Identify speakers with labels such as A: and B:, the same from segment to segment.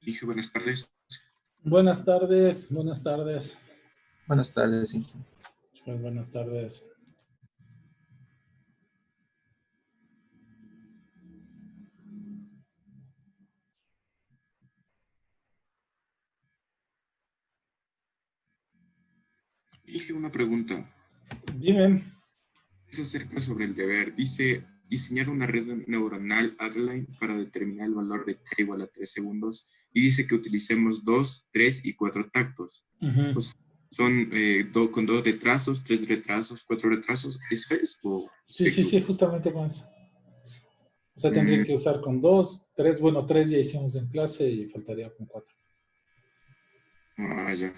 A: Dije buenas tardes.
B: Buenas tardes, buenas tardes.
C: Buenas tardes, Inge.
B: Pues buenas tardes.
A: Dije una pregunta.
B: Dime.
A: Es acerca sobre el deber. Dice, diseñar una red neuronal Adline para determinar el valor de t igual a 3 segundos. Y dice que utilicemos 2, 3 y 4 tactos. Pues son con 2 retrasos, 3 retrasos, 4 retrasos. ¿Eso es?
B: Sí, justamente con eso. O sea, tendrían que usar con 2, 3, bueno, 3 ya hicimos en clase y faltaría con 4.
A: Ah, ya.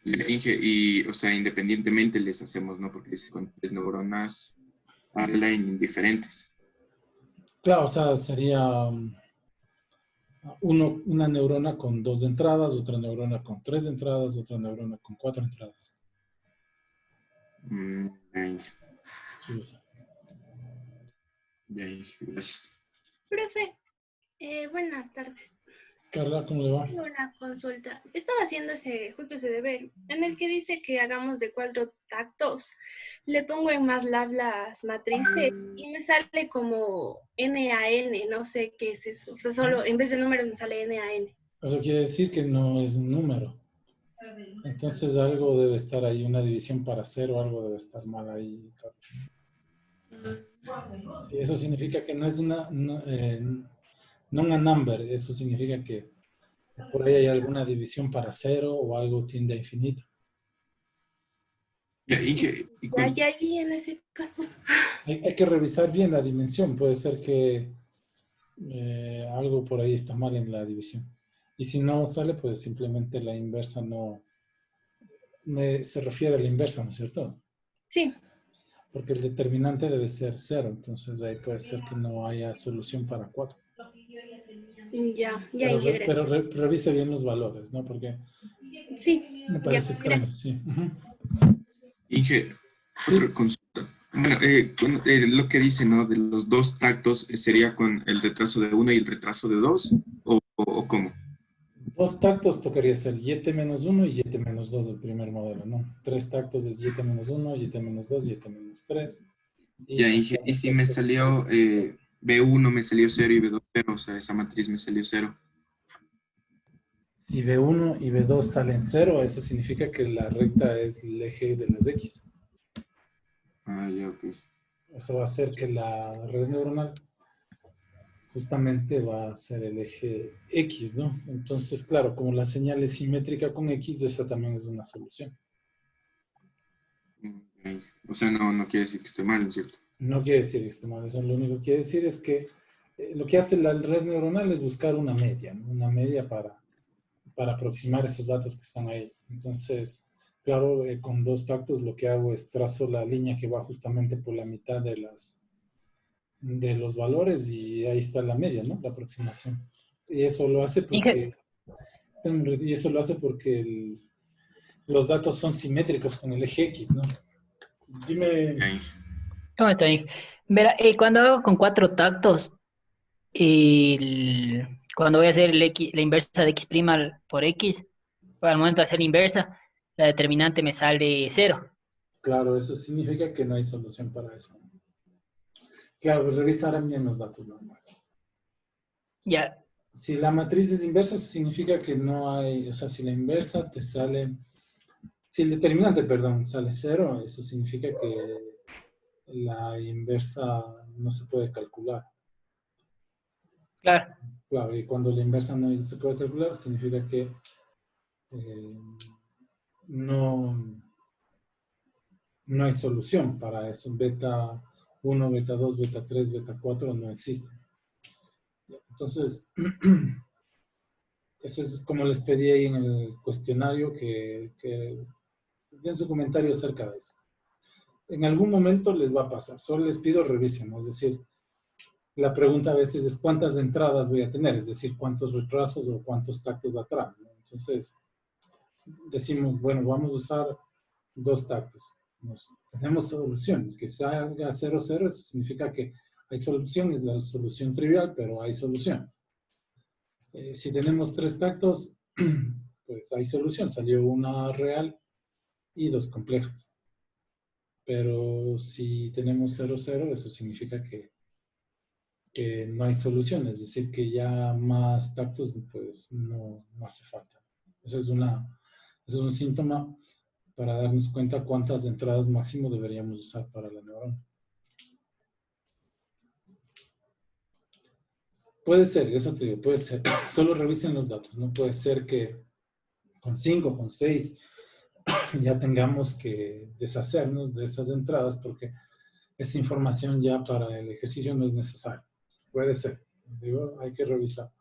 A: Inge, y, o sea, independientemente les hacemos, ¿no? Porque dice con 3 neuronas Adline indiferentes.
B: Claro, o sea, sería una neurona con 2 entradas, otra neurona con 3 entradas, otra neurona con 4 entradas.
A: Bien,
B: Sí, sí.
A: bien, gracias.
D: Profe, buenas tardes.
B: Carla, ¿cómo le va?
D: Tengo una consulta. Estaba haciendo justo ese deber, en el que dice que hagamos de 4 tactos. Le pongo en MATLAB las matrices y me sale como NaN, no sé qué es eso. O sea, solo en vez de números me sale NaN.
B: Eso quiere decir que no es un número. Entonces algo debe estar ahí, una división para 0, algo debe estar mal ahí. Sí, eso significa que no es una number, eso significa que por ahí hay alguna división para 0 o algo tiende a infinito.
A: Ya, Inge, y
D: Ya hay ahí en ese caso.
B: Hay que revisar bien la dimensión, puede ser que algo por ahí está mal en la división. Y si no sale, pues simplemente la inversa no... se refiere a la inversa, ¿no es cierto?
D: Sí.
B: Porque el determinante debe ser 0, entonces ahí puede ser que no haya solución para 4.
D: Ya,
B: Pero
D: gracias.
B: revise bien los valores, ¿no? Porque
D: Sí,
B: me parece
D: ya,
B: extraño,
D: gracias.
B: sí.
A: Inge, otra consulta. Bueno, lo que dice, ¿no? De los 2 tactos, ¿sería con el retraso de 1 y el retraso de 2? ¿O cómo?
B: 2 tactos tocaría ser YT-1 y YT-2 del primer modelo, ¿no? 3 tactos es YT-1, YT-2, YT-3.
A: Ya, Inge, y si me salió B1 me salió 0 y B2 0, o sea, esa matriz me salió 0.
B: Si B1 y B2 salen 0, eso significa que la recta es el eje de las X.
A: Ah, ya, ok.
B: Eso va a hacer que la red neuronal justamente va a ser el eje X, ¿no? Entonces, claro, como la señal es simétrica con X, esa también es una solución.
A: Ok. O sea, no quiere decir que esté mal, ¿no es cierto?
B: No quiere decir que esté mal, eso lo único que quiere decir es que lo que hace la red neuronal es buscar una media, ¿no? Una media para aproximar esos datos que están ahí. Entonces, claro, con 2 tactos lo que hago es trazo la línea que va justamente por la mitad de los valores y ahí está la media, ¿no? La aproximación. Y eso lo hace porque, los datos son simétricos con el eje X, ¿no? Dime.
A: Ya, Inge.
E: ¿Cómo estáis? Verá, cuando hago con 4 tactos, cuando voy a hacer la inversa de x' por x, al momento de hacer la inversa, la determinante me sale 0.
B: Claro, eso significa que no hay solución para eso. Claro, pues revisarán bien los datos normales.
E: Ya,
B: Si la matriz es inversa, eso significa que no hay, o sea, si la inversa te sale, si el determinante, perdón, sale 0, eso significa que la inversa no se puede calcular.
E: claro.
B: Claro, y cuando la inversa no se puede calcular, significa que no hay solución para eso. Beta 1, beta 2, beta 3, beta 4 no existen. Entonces, eso es como les pedí ahí en el cuestionario que den su comentario acerca de eso. En algún momento les va a pasar, solo les pido revisen, es decir, la pregunta a veces es cuántas entradas voy a tener, es decir, cuántos retrasos o cuántos tactos atrás, ¿no? Entonces, decimos, bueno, vamos a usar 2 tactos. Tenemos soluciones, que salga 0, 0, eso significa que hay solución, es la solución trivial, pero hay solución. Si tenemos 3 tactos, pues hay solución. Salió una real y 2 complejas. Pero si tenemos 0, 0, eso significa que no hay solución. Es decir, que ya más tactos pues no hace falta. Eso es un síntoma para darnos cuenta cuántas entradas máximo deberíamos usar para la neurona. Puede ser, eso te digo, puede ser. Solo revisen los datos. No puede ser que con 5, con 6, ya tengamos que deshacernos de esas entradas porque esa información ya para el ejercicio no es necesaria. Puede ser. Digo, hay que revisar.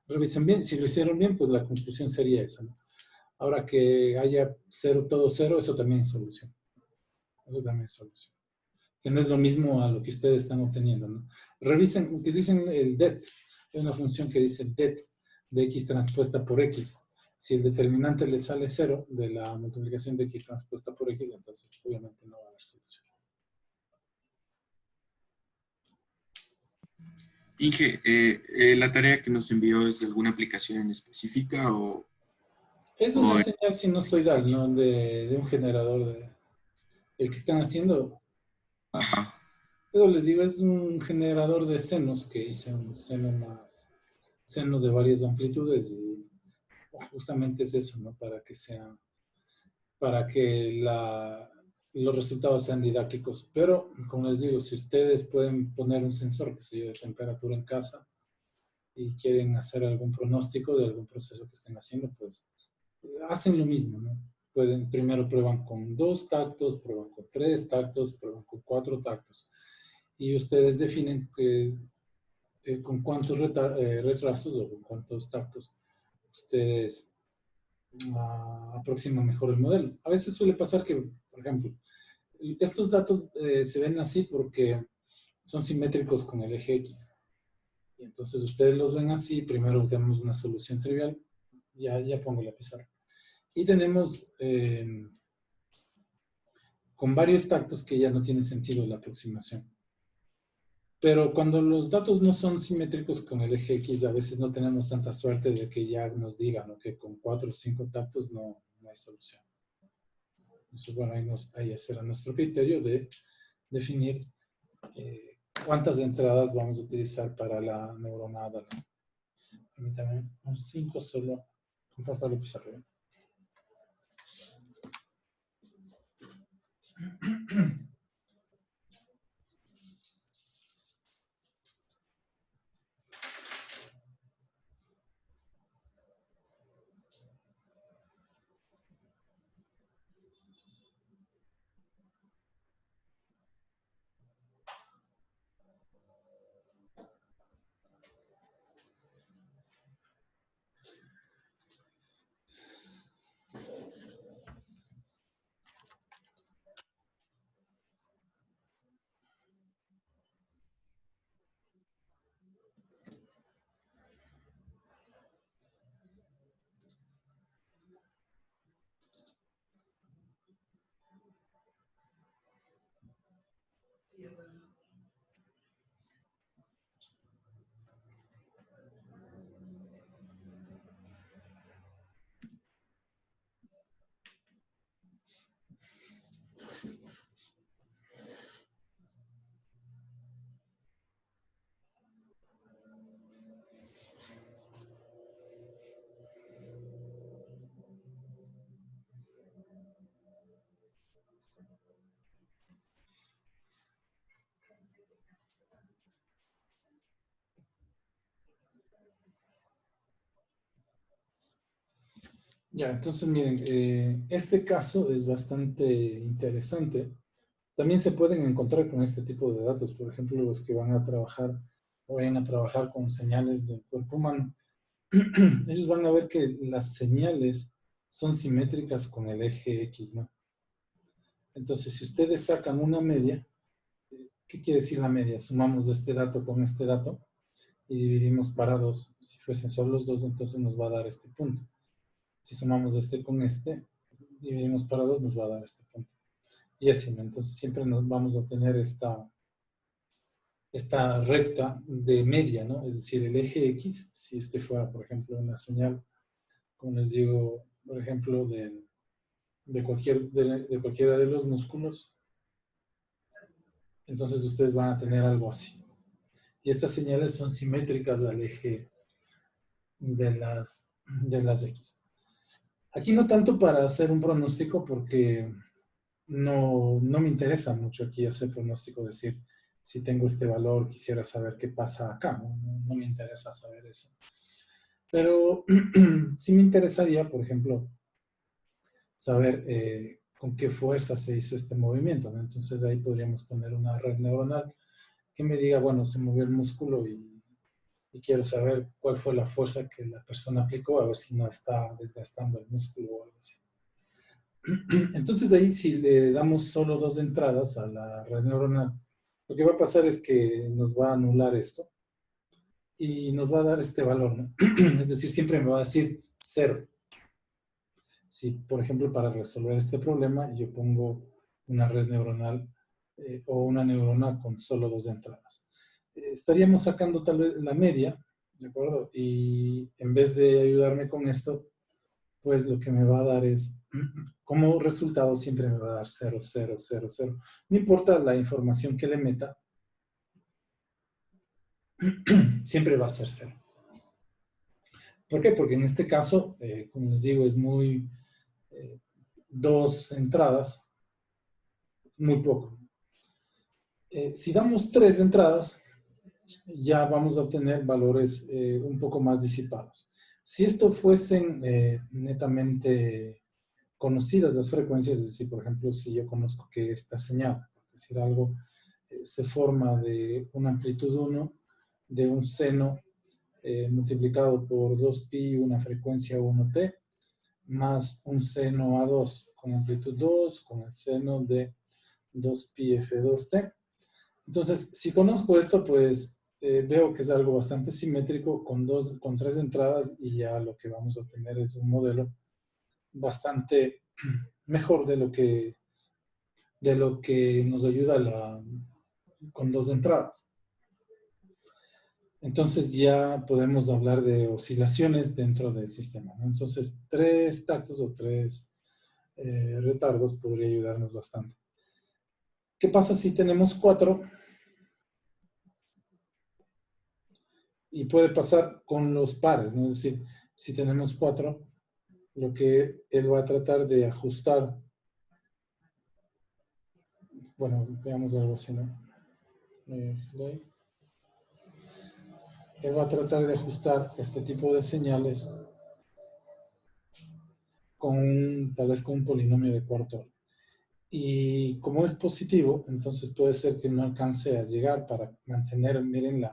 B: Revisen bien. Si lo hicieron bien, pues la conclusión sería esa, ¿no? Ahora que haya cero, todo cero, eso también es solución. Eso también es solución. Que no es lo mismo a lo que ustedes están obteniendo, ¿no? Revisen, utilicen el det. Hay una función que dice det de x transpuesta por x. Si el determinante le sale 0 de la multiplicación de x transpuesta por x, entonces obviamente no va a haber solución.
A: Inge, ¿la tarea que nos envió es de alguna aplicación en específica o
B: Es una
A: en
B: señal sinusoidal,
A: ejercicio?
B: ¿no? De un generador. El que están haciendo,
A: Ajá.
B: pero les digo, es un generador de senos que hice un seno de varias amplitudes y justamente es eso, ¿no? Para que los resultados sean didácticos. Pero, como les digo, si ustedes pueden poner un sensor, que se de temperatura en casa y quieren hacer algún pronóstico de algún proceso que estén haciendo, pues hacen lo mismo, ¿no? Primero prueban con 2 tactos, prueban con 3 tactos, prueban con 4 tactos. Y ustedes definen con cuántos retrasos o con cuántos tactos ustedes aproximan mejor el modelo. A veces suele pasar que, por ejemplo, estos datos se ven así porque son simétricos con el eje X. Y entonces ustedes los ven así, primero tenemos una solución trivial, ya pongo la pizarra. Y tenemos con varios tactos que ya no tiene sentido la aproximación. Pero cuando los datos no son simétricos con el eje X, a veces no tenemos tanta suerte de que ya nos digan, ¿no?, que con 4 o 5 tactos no hay solución. Entonces, bueno, ahí será nuestro criterio de definir cuántas entradas vamos a utilizar para la neurona Adaline. Permítame un 5 solo. Comparto la pizarra. Ya, entonces miren, este caso es bastante interesante. También se pueden encontrar con este tipo de datos, por ejemplo, los que van a trabajar o vayan a trabajar con señales del cuerpo humano. Ellos van a ver que las señales son simétricas con el eje X, ¿no? Entonces, si ustedes sacan una media, ¿qué quiere decir la media? Sumamos este dato con este dato y dividimos para 2. Si fuesen solo los 2, entonces nos va a dar este punto. Si sumamos este con este, dividimos para 2, nos va a dar este punto. Y así, ¿no? Entonces siempre nos vamos a obtener esta esta recta de media, ¿no? Es decir, el eje X, si este fuera, por ejemplo, una señal, como les digo, por ejemplo, de cualquiera de los músculos, entonces ustedes van a tener algo así. Y estas señales son simétricas al eje de las X. Aquí no tanto para hacer un pronóstico, porque no me interesa mucho aquí hacer pronóstico, decir, si tengo este valor, quisiera saber qué pasa acá, no me interesa saber eso. Pero sí me interesaría, por ejemplo, saber con qué fuerza se hizo este movimiento, ¿no? Entonces ahí podríamos poner una red neuronal que me diga, bueno, se movió el músculo y quiero saber cuál fue la fuerza que la persona aplicó, a ver si no está desgastando el músculo o algo así. Entonces ahí, si le damos solo 2 entradas a la red neuronal, lo que va a pasar es que nos va a anular esto y nos va a dar este valor, ¿no? Es decir, siempre me va a decir 0. Si, por ejemplo, para resolver este problema, yo pongo una red neuronal o una neurona con solo 2 entradas. Estaríamos sacando tal vez la media, ¿de acuerdo? Y en vez de ayudarme con esto, pues lo que me va a dar es, como resultado siempre me va a dar 0, 0, 0, 0. No importa la información que le meta, siempre va a ser 0. ¿Por qué? Porque en este caso, como les digo, es muy 2 entradas, muy poco. Si damos 3 entradas, ya vamos a obtener valores un poco más disipados. Si esto fuesen netamente conocidas las frecuencias, es decir, por ejemplo, si yo conozco que esta señal, es decir, algo se forma de una amplitud 1, de un seno multiplicado por 2pi, una frecuencia 1t, más un seno A2 con amplitud 2, con el seno de 2pi f2t. Entonces, si conozco esto, pues veo que es algo bastante simétrico con 3 entradas, y ya lo que vamos a obtener es un modelo bastante mejor de lo que nos ayuda con 2 entradas. Entonces ya podemos hablar de oscilaciones dentro del sistema, ¿no? Entonces 3 tactos o 3 retardos podría ayudarnos bastante. ¿Qué pasa si tenemos 4? Y puede pasar con los pares, ¿no? Es decir, si tenemos 4, lo que él va a tratar de ajustar, bueno, veamos algo así, ¿no? Él va a tratar de ajustar este tipo de señales tal vez con un polinomio de cuarto orden. Y como es positivo, entonces puede ser que no alcance a llegar para mantener, miren,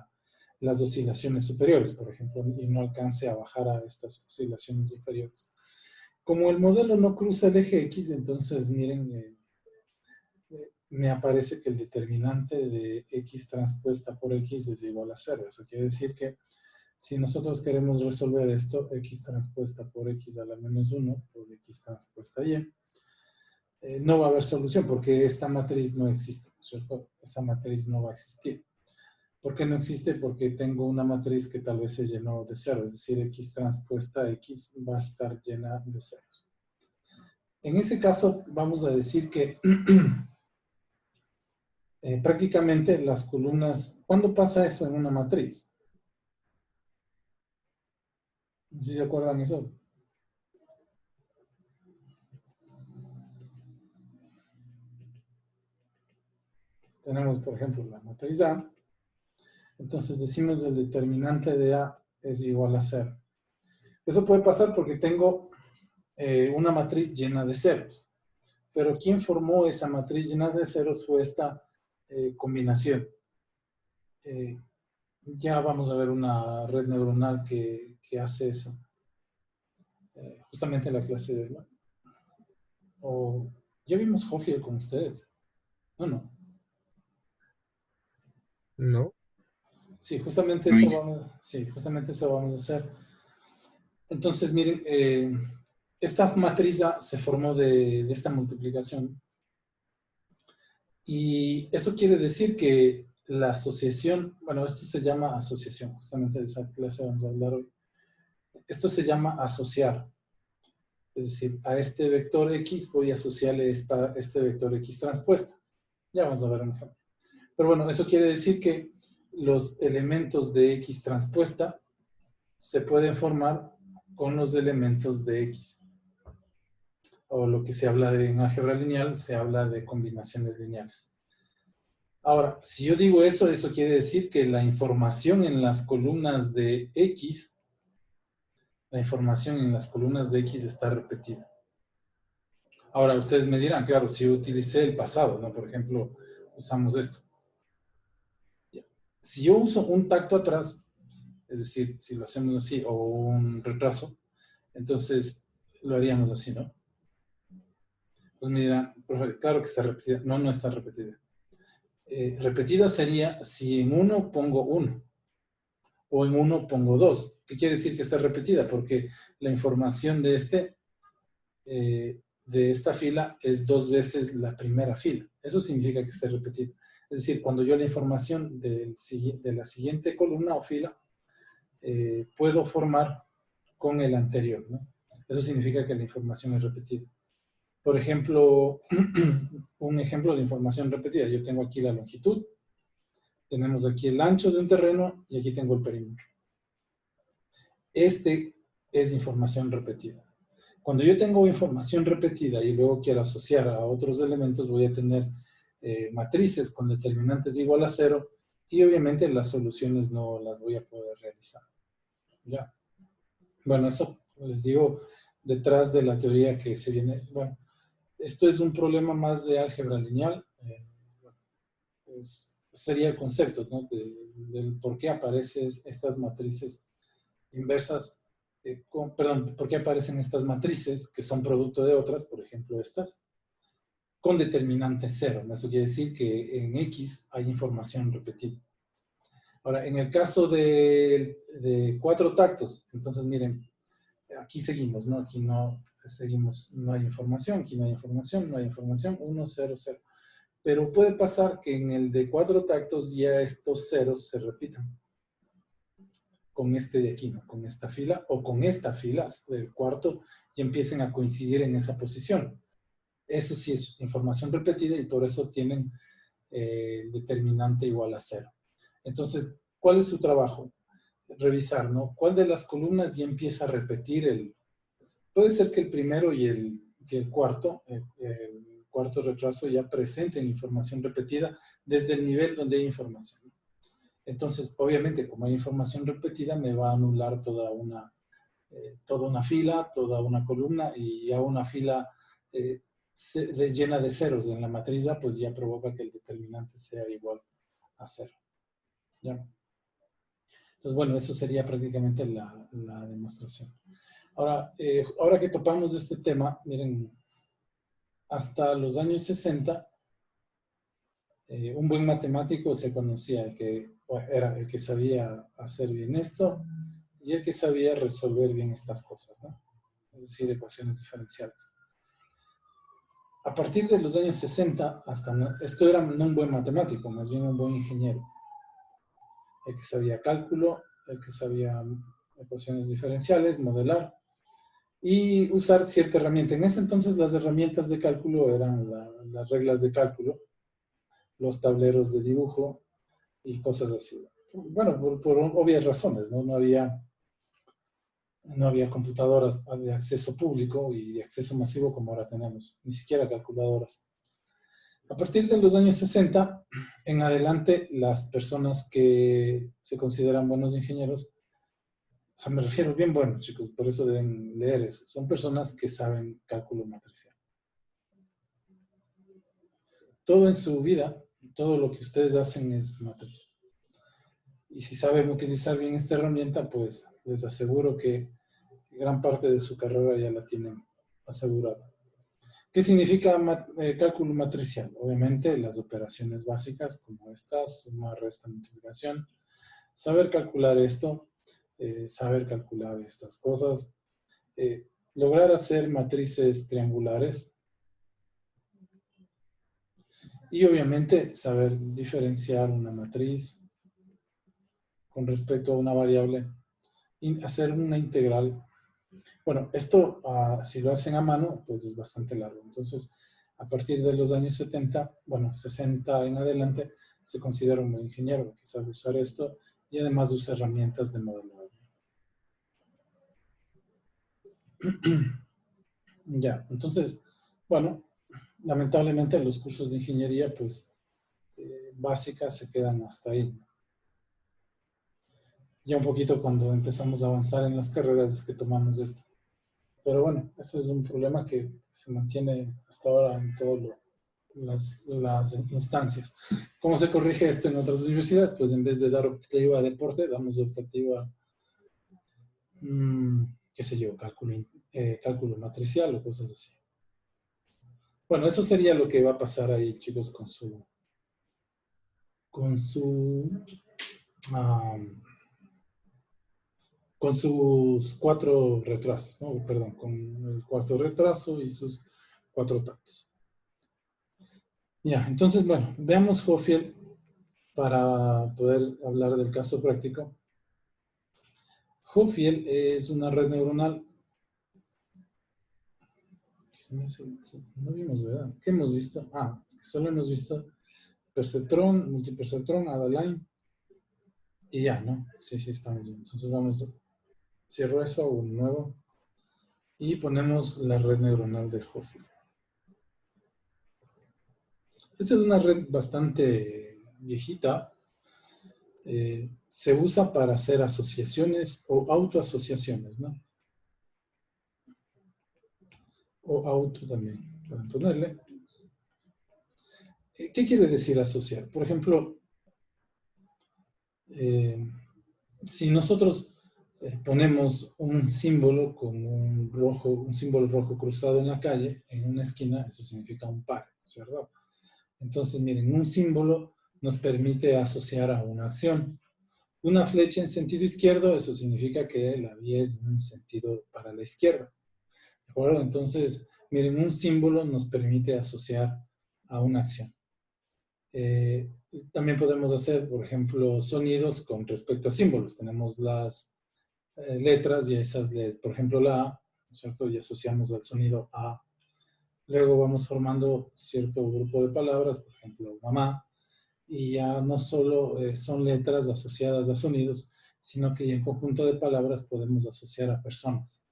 B: las oscilaciones superiores, por ejemplo, y no alcance a bajar a estas oscilaciones inferiores. Como el modelo no cruza el eje X, entonces miren, me aparece que el determinante de X transpuesta por X es igual a 0. Eso quiere decir que si nosotros queremos resolver esto, X transpuesta por X a la menos 1 por X transpuesta Y, no va a haber solución porque esta matriz no existe, ¿cierto? Esa matriz no va a existir. ¿Por qué no existe? Porque tengo una matriz que tal vez se llenó de 0, es decir, X transpuesta X va a estar llena de ceros. En ese caso, vamos a decir que prácticamente las columnas, ¿cuándo pasa eso en una matriz? No sé si se acuerdan eso. Tenemos, por ejemplo, la matriz A. Entonces decimos el determinante de A es igual a 0. Eso puede pasar porque tengo una matriz llena de ceros. Pero ¿quién formó esa matriz llena de ceros? Fue esta combinación. Ya vamos a ver una red neuronal que hace eso. Justamente en la clase de hoy, ¿no? O ya vimos Hopfield con ustedes. No.
C: No.
B: Sí, justamente eso vamos a hacer. Entonces, miren, esta matriz A se formó de esta multiplicación. Y eso quiere decir que la asociación, bueno, esto se llama asociación, justamente de esa clase vamos a hablar hoy. Esto se llama asociar. Es decir, a este vector X voy a asociarle este vector X transpuesta. Ya vamos a ver un ejemplo. Pero bueno, eso quiere decir que los elementos de X transpuesta se pueden formar con los elementos de X. O lo que se habla en álgebra lineal, se habla de combinaciones lineales. Ahora, si yo digo eso, eso quiere decir que la información en las columnas de X, la información en las columnas de X está repetida. Ahora, ustedes me dirán, claro, si yo utilicé el pasado, ¿no? Por ejemplo, usamos esto. Si yo uso un tacto atrás, es decir, si lo hacemos así, o un retraso, entonces lo haríamos así, ¿no? Pues me dirán, profe, claro que está repetida. No, no está repetida. Repetida sería si en uno pongo 1 o en uno pongo 2. ¿Qué quiere decir que está repetida? Porque la información de esta fila es 2 veces la primera fila. Eso significa que esté repetida. Es decir, cuando yo la información de la siguiente columna o fila puedo formar con el anterior, ¿no? Eso significa que la información es repetida. Por ejemplo, un ejemplo de información repetida. Yo tengo aquí la longitud, tenemos aquí el ancho de un terreno y aquí tengo el perímetro. Este es información repetida. Cuando yo tengo información repetida y luego quiero asociar a otros elementos, voy a tener matrices con determinantes igual a 0 y obviamente las soluciones no las voy a poder realizar. ¿Ya? Bueno, eso les digo detrás de la teoría que se viene. Bueno, esto es un problema más de álgebra lineal. Sería el concepto, ¿no? Del por qué aparecen estas matrices inversas, perdón, por qué aparecen estas matrices que son producto de otras, por ejemplo estas, con determinante 0. Eso quiere decir que en X hay información repetida. Ahora, en el caso de 4 tactos, entonces miren, aquí seguimos, ¿no? Aquí no seguimos, no hay información, aquí no hay información, no hay información, 1, 0, 0. Pero puede pasar que en el de 4 tactos ya estos ceros se repitan. Con este de aquí, ¿no? Con esta fila o con esta fila del cuarto y empiecen a coincidir en esa posición. Eso sí es información repetida y por eso tienen el determinante igual a 0. Entonces, ¿cuál es su trabajo? Revisar, ¿no? ¿Cuál de las columnas ya empieza a repetir puede ser que el primero y el cuarto retraso ya presenten información repetida desde el nivel donde hay información. Entonces, obviamente, como hay información repetida, me va a anular toda una fila, toda una columna, y a una fila llena de ceros en la matriz, pues ya provoca que el determinante sea igual a 0. ¿Ya? Entonces, bueno, eso sería prácticamente la demostración. Ahora que topamos este tema, miren, hasta los años 60, un buen matemático se conocía era el que sabía hacer bien esto y el que sabía resolver bien estas cosas, ¿no? Es decir, ecuaciones diferenciales. A partir de los años 60, esto era no un buen matemático, más bien un buen ingeniero. El que sabía cálculo, el que sabía ecuaciones diferenciales, modelar y usar cierta herramienta. En ese entonces las herramientas de cálculo eran las reglas de cálculo, los tableros de dibujo y cosas así. Bueno, por obvias razones, ¿no? No había computadoras de acceso público y de acceso masivo como ahora tenemos, ni siquiera calculadoras. A partir de los años 60 en adelante, las personas que se consideran buenos ingenieros, o sea, me refiero bien buenos, chicos, por eso deben leer eso, son personas que saben cálculo matricial. Todo en su vida, todo lo que ustedes hacen es matriz. Y si saben utilizar bien esta herramienta, pues les aseguro que gran parte de su carrera ya la tienen asegurada. ¿Qué significa cálculo matricial? Obviamente las operaciones básicas como estas, suma, resta, multiplicación. Saber calcular esto, saber calcular estas cosas, lograr hacer matrices triangulares Y obviamente saber diferenciar una matriz con respecto a una variable y hacer una integral. Bueno, esto si lo hacen a mano, pues es bastante largo. Entonces, a partir de los años 70, bueno, 60 en adelante, se considera un buen ingeniero que sabe usar esto y además usa herramientas de modelado. Ya, entonces, bueno, lamentablemente los cursos de ingeniería, pues, básicas se quedan hasta ahí. Ya un poquito cuando empezamos a avanzar en las carreras es que tomamos esto. Pero bueno, eso es un problema que se mantiene hasta ahora en todas las instancias. ¿Cómo se corrige esto en otras universidades? Pues en vez de dar optativa a deporte, damos optativa, qué sé yo, cálculo matricial o cosas así. Bueno, eso sería lo que va a pasar ahí, chicos, con sus 4 retrasos, ¿no? Perdón, con el cuarto retraso y sus 4 tactos. Ya, entonces, bueno, veamos Hofield para poder hablar del caso práctico. Hofield es una red neuronal. No vimos, ¿verdad? ¿Qué hemos visto? Es que solo hemos visto perceptrón, multiperceptrón, Adaline y ya, ¿no? Sí, estamos bien. Entonces vamos, cierro eso, hago un nuevo y ponemos la red neuronal de Hofield. Esta es una red bastante viejita. Se usa para hacer asociaciones o autoasociaciones, ¿no? O auto también, pueden ponerle. ¿Qué quiere decir asociar? Por ejemplo, si nosotros ponemos un símbolo con un símbolo rojo cruzado en la calle, en una esquina, eso significa un par, ¿cierto? Entonces, miren, un símbolo nos permite asociar a una acción. Una flecha en sentido izquierdo, eso significa que la vía es en un sentido para la izquierda. ¿De acuerdo? Entonces, miren, un símbolo nos permite asociar a una acción. También podemos hacer, por ejemplo, sonidos con respecto a símbolos. Tenemos las letras y esas, por ejemplo, la A, ¿cierto? Y asociamos al sonido A. Luego vamos formando cierto grupo de palabras, por ejemplo, mamá, y ya no solo son letras asociadas a sonidos, sino que en conjunto de palabras podemos asociar a personas.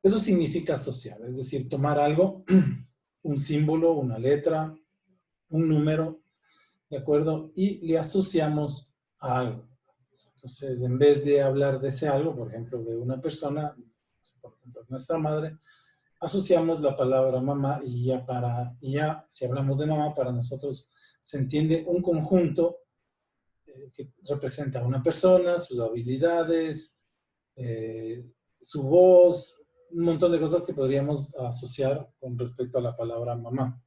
B: Eso significa asociar, es decir, tomar algo, un símbolo, una letra, un número, ¿de acuerdo? Y le asociamos a algo. Entonces, en vez de hablar de ese algo, por ejemplo, de una persona, por ejemplo, nuestra madre, asociamos la palabra mamá y ya si hablamos de mamá, para nosotros se entiende un conjunto que representa a una persona, sus habilidades, su voz, un montón de cosas que podríamos asociar con respecto a la palabra mamá.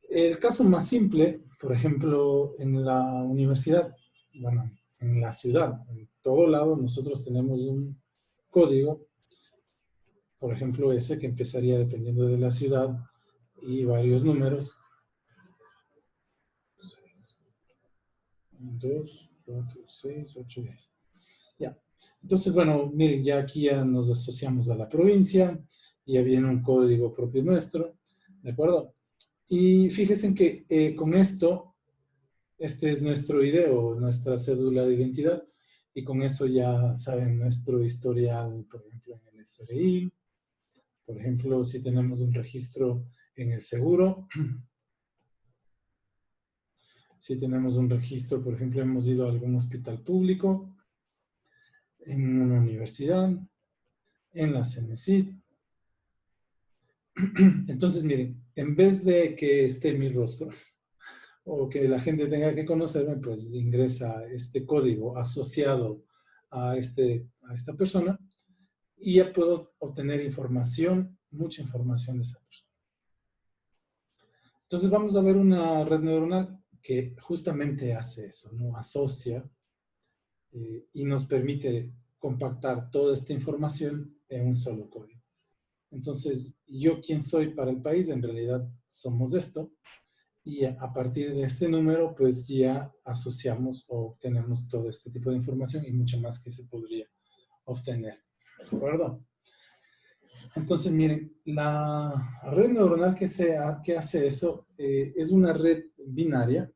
B: El caso más simple, por ejemplo, en la universidad, bueno, en la ciudad, en todo lado nosotros tenemos un código, por ejemplo ese que empezaría dependiendo de la ciudad y varios números. 2, 4, 6, 8, 10. Ya. Entonces, bueno, miren, ya aquí ya nos asociamos a la provincia, ya viene un código propio nuestro, ¿de acuerdo? Y fíjense que con esto, este es nuestro ID o nuestra cédula de identidad, y con eso ya saben nuestro historial, por ejemplo, en el SRI, por ejemplo, si tenemos un registro en el seguro, si tenemos un registro, por ejemplo, hemos ido a algún hospital público, en una universidad, en la CENESID. Entonces, miren, en vez de que esté mi rostro o que la gente tenga que conocerme, pues ingresa este código asociado a esta persona y ya puedo obtener información, mucha información de esa persona. Entonces vamos a ver una red neuronal que justamente hace eso, ¿no? Asocia y nos permite compactar toda esta información en un solo código. Entonces, yo quién soy para el país, en realidad somos esto, Y a partir de este número, pues ya asociamos o obtenemos todo este tipo de información y mucho más que se podría obtener. ¿De acuerdo? Entonces, miren, la red neuronal que hace eso es una red binaria.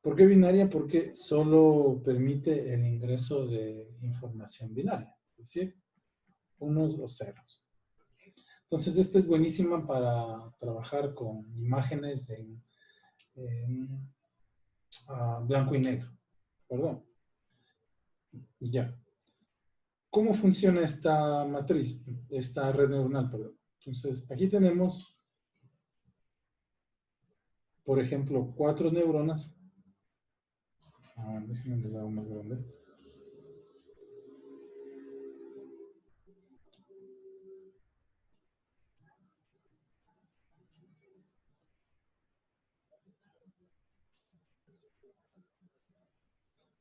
B: ¿Por qué binaria? Porque solo permite el ingreso de información binaria, es decir, unos o ceros. Entonces, esta es buenísima para trabajar con imágenes en blanco y negro, ¿perdón? Y ya. ¿Cómo funciona esta matriz, esta red neuronal, perdón? Entonces, aquí tenemos, por ejemplo, 4 neuronas. Déjenme les hago más grande.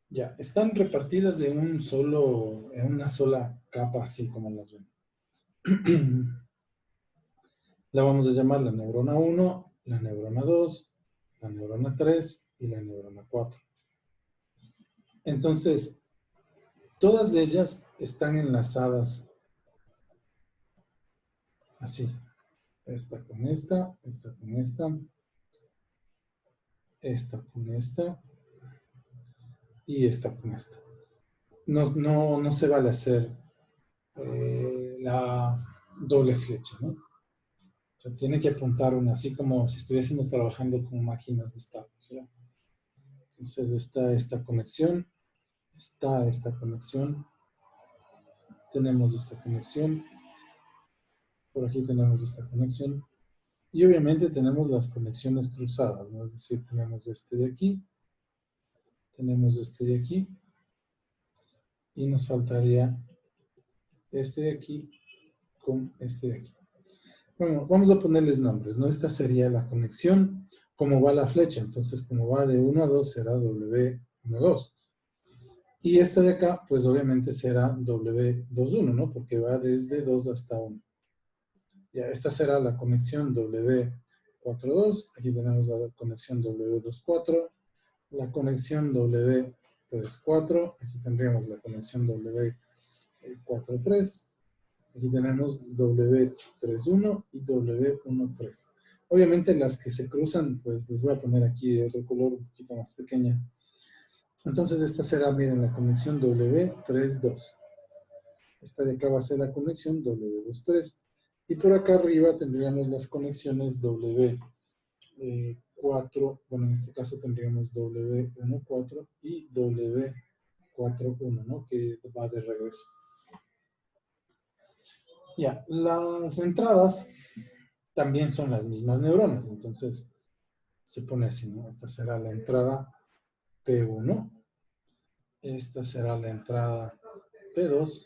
B: Ya, están repartidas en una sola capa, así como las ven. La vamos a llamar la neurona 1, la neurona 2, la neurona 3 y la neurona 4. Entonces, todas ellas están enlazadas así. Esta con esta, esta con esta, esta con esta y esta con esta. No se vale hacer la doble flecha, ¿no? O sea, tiene que apuntar una, así como si estuviésemos trabajando con máquinas de estados, ¿ya? Entonces está esta conexión, está esta conexión, tenemos esta conexión, por aquí tenemos esta conexión, y obviamente tenemos las conexiones cruzadas, ¿no? Es decir, tenemos este de aquí, tenemos este de aquí, y nos faltaría este de aquí con este de aquí. Bueno, vamos a ponerles nombres, ¿no? Esta sería la conexión, como va la flecha. Entonces, como va de 1 a 2, será W12. Y esta de acá, pues obviamente será W21, ¿no? Porque va desde 2 hasta 1. Ya, esta será la conexión W42. Aquí tenemos la conexión W24. La conexión W34. Aquí tendríamos la conexión W43. Aquí tenemos W31 y W13. Obviamente las que se cruzan, pues les voy a poner aquí de otro color un poquito más pequeña. Entonces esta será, miren, la conexión W32. Esta de acá va a ser la conexión W23. Y por acá arriba tendríamos las conexiones W4. Bueno, en este caso tendríamos W14 y W41, ¿no? Que va de regreso. Ya, las entradas también son las mismas neuronas, entonces se pone así, ¿no? Esta será la entrada P1, esta será la entrada P2,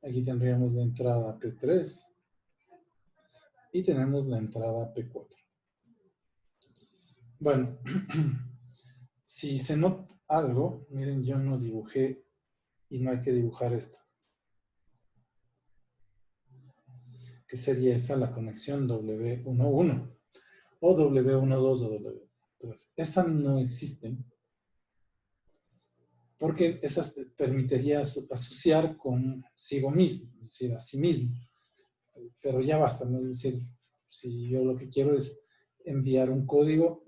B: aquí tendríamos la entrada P3 y tenemos la entrada P4. Bueno, si se nota algo, miren, yo no dibujé y no hay que dibujar esto. Que sería esa la conexión W11 o W12 o W3. Esa no existe porque esas permitiría asociar consigo mismo, es decir, a sí mismo. Pero ya basta, ¿no? Es decir, si yo lo que quiero es enviar un código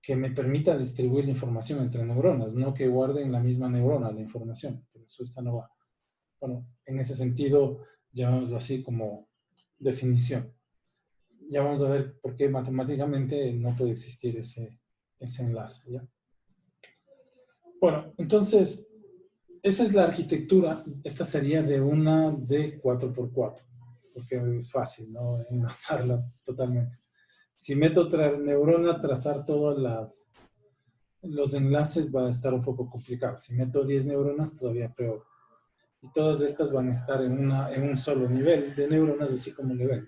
B: que me permita distribuir la información entre neuronas, no que guarde en la misma neurona la información. Por eso esta no va. Bueno, en ese sentido, llamémoslo así como definición. Ya vamos a ver por qué matemáticamente no puede existir ese enlace, ¿ya? Bueno, entonces, esa es la arquitectura. Esta sería de una de 4x4, porque es fácil, ¿no? Enlazarla totalmente. Si meto otra neurona, trazar todos los enlaces va a estar un poco complicado. Si meto 10 neuronas, todavía peor. Y todas estas van a estar en un solo nivel de neuronas, así como le ven.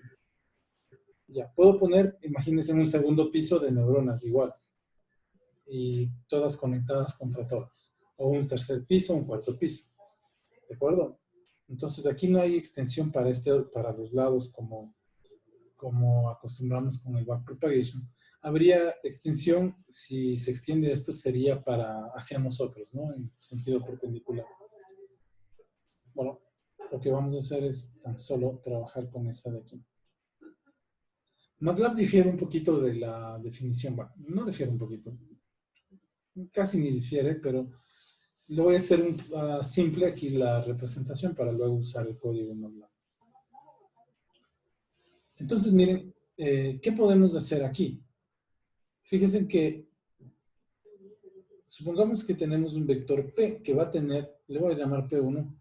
B: Ya, puedo poner, imagínense, un segundo piso de neuronas igual. Y todas conectadas contra todas. O un tercer piso, un cuarto piso. ¿De acuerdo? Entonces aquí no hay extensión para los lados como como acostumbramos con el backpropagation, habría extensión, si se extiende esto sería hacia nosotros, ¿no? En sentido perpendicular. Bueno, lo que vamos a hacer es tan solo trabajar con esta de aquí. MATLAB difiere un poquito de la definición, bueno, no difiere un poquito, casi ni difiere, pero le voy a hacer simple aquí la representación para luego usar el código en MATLAB. Entonces, miren, ¿qué podemos hacer aquí? Fíjense que, supongamos que tenemos un vector P que va a tener, le voy a llamar P1.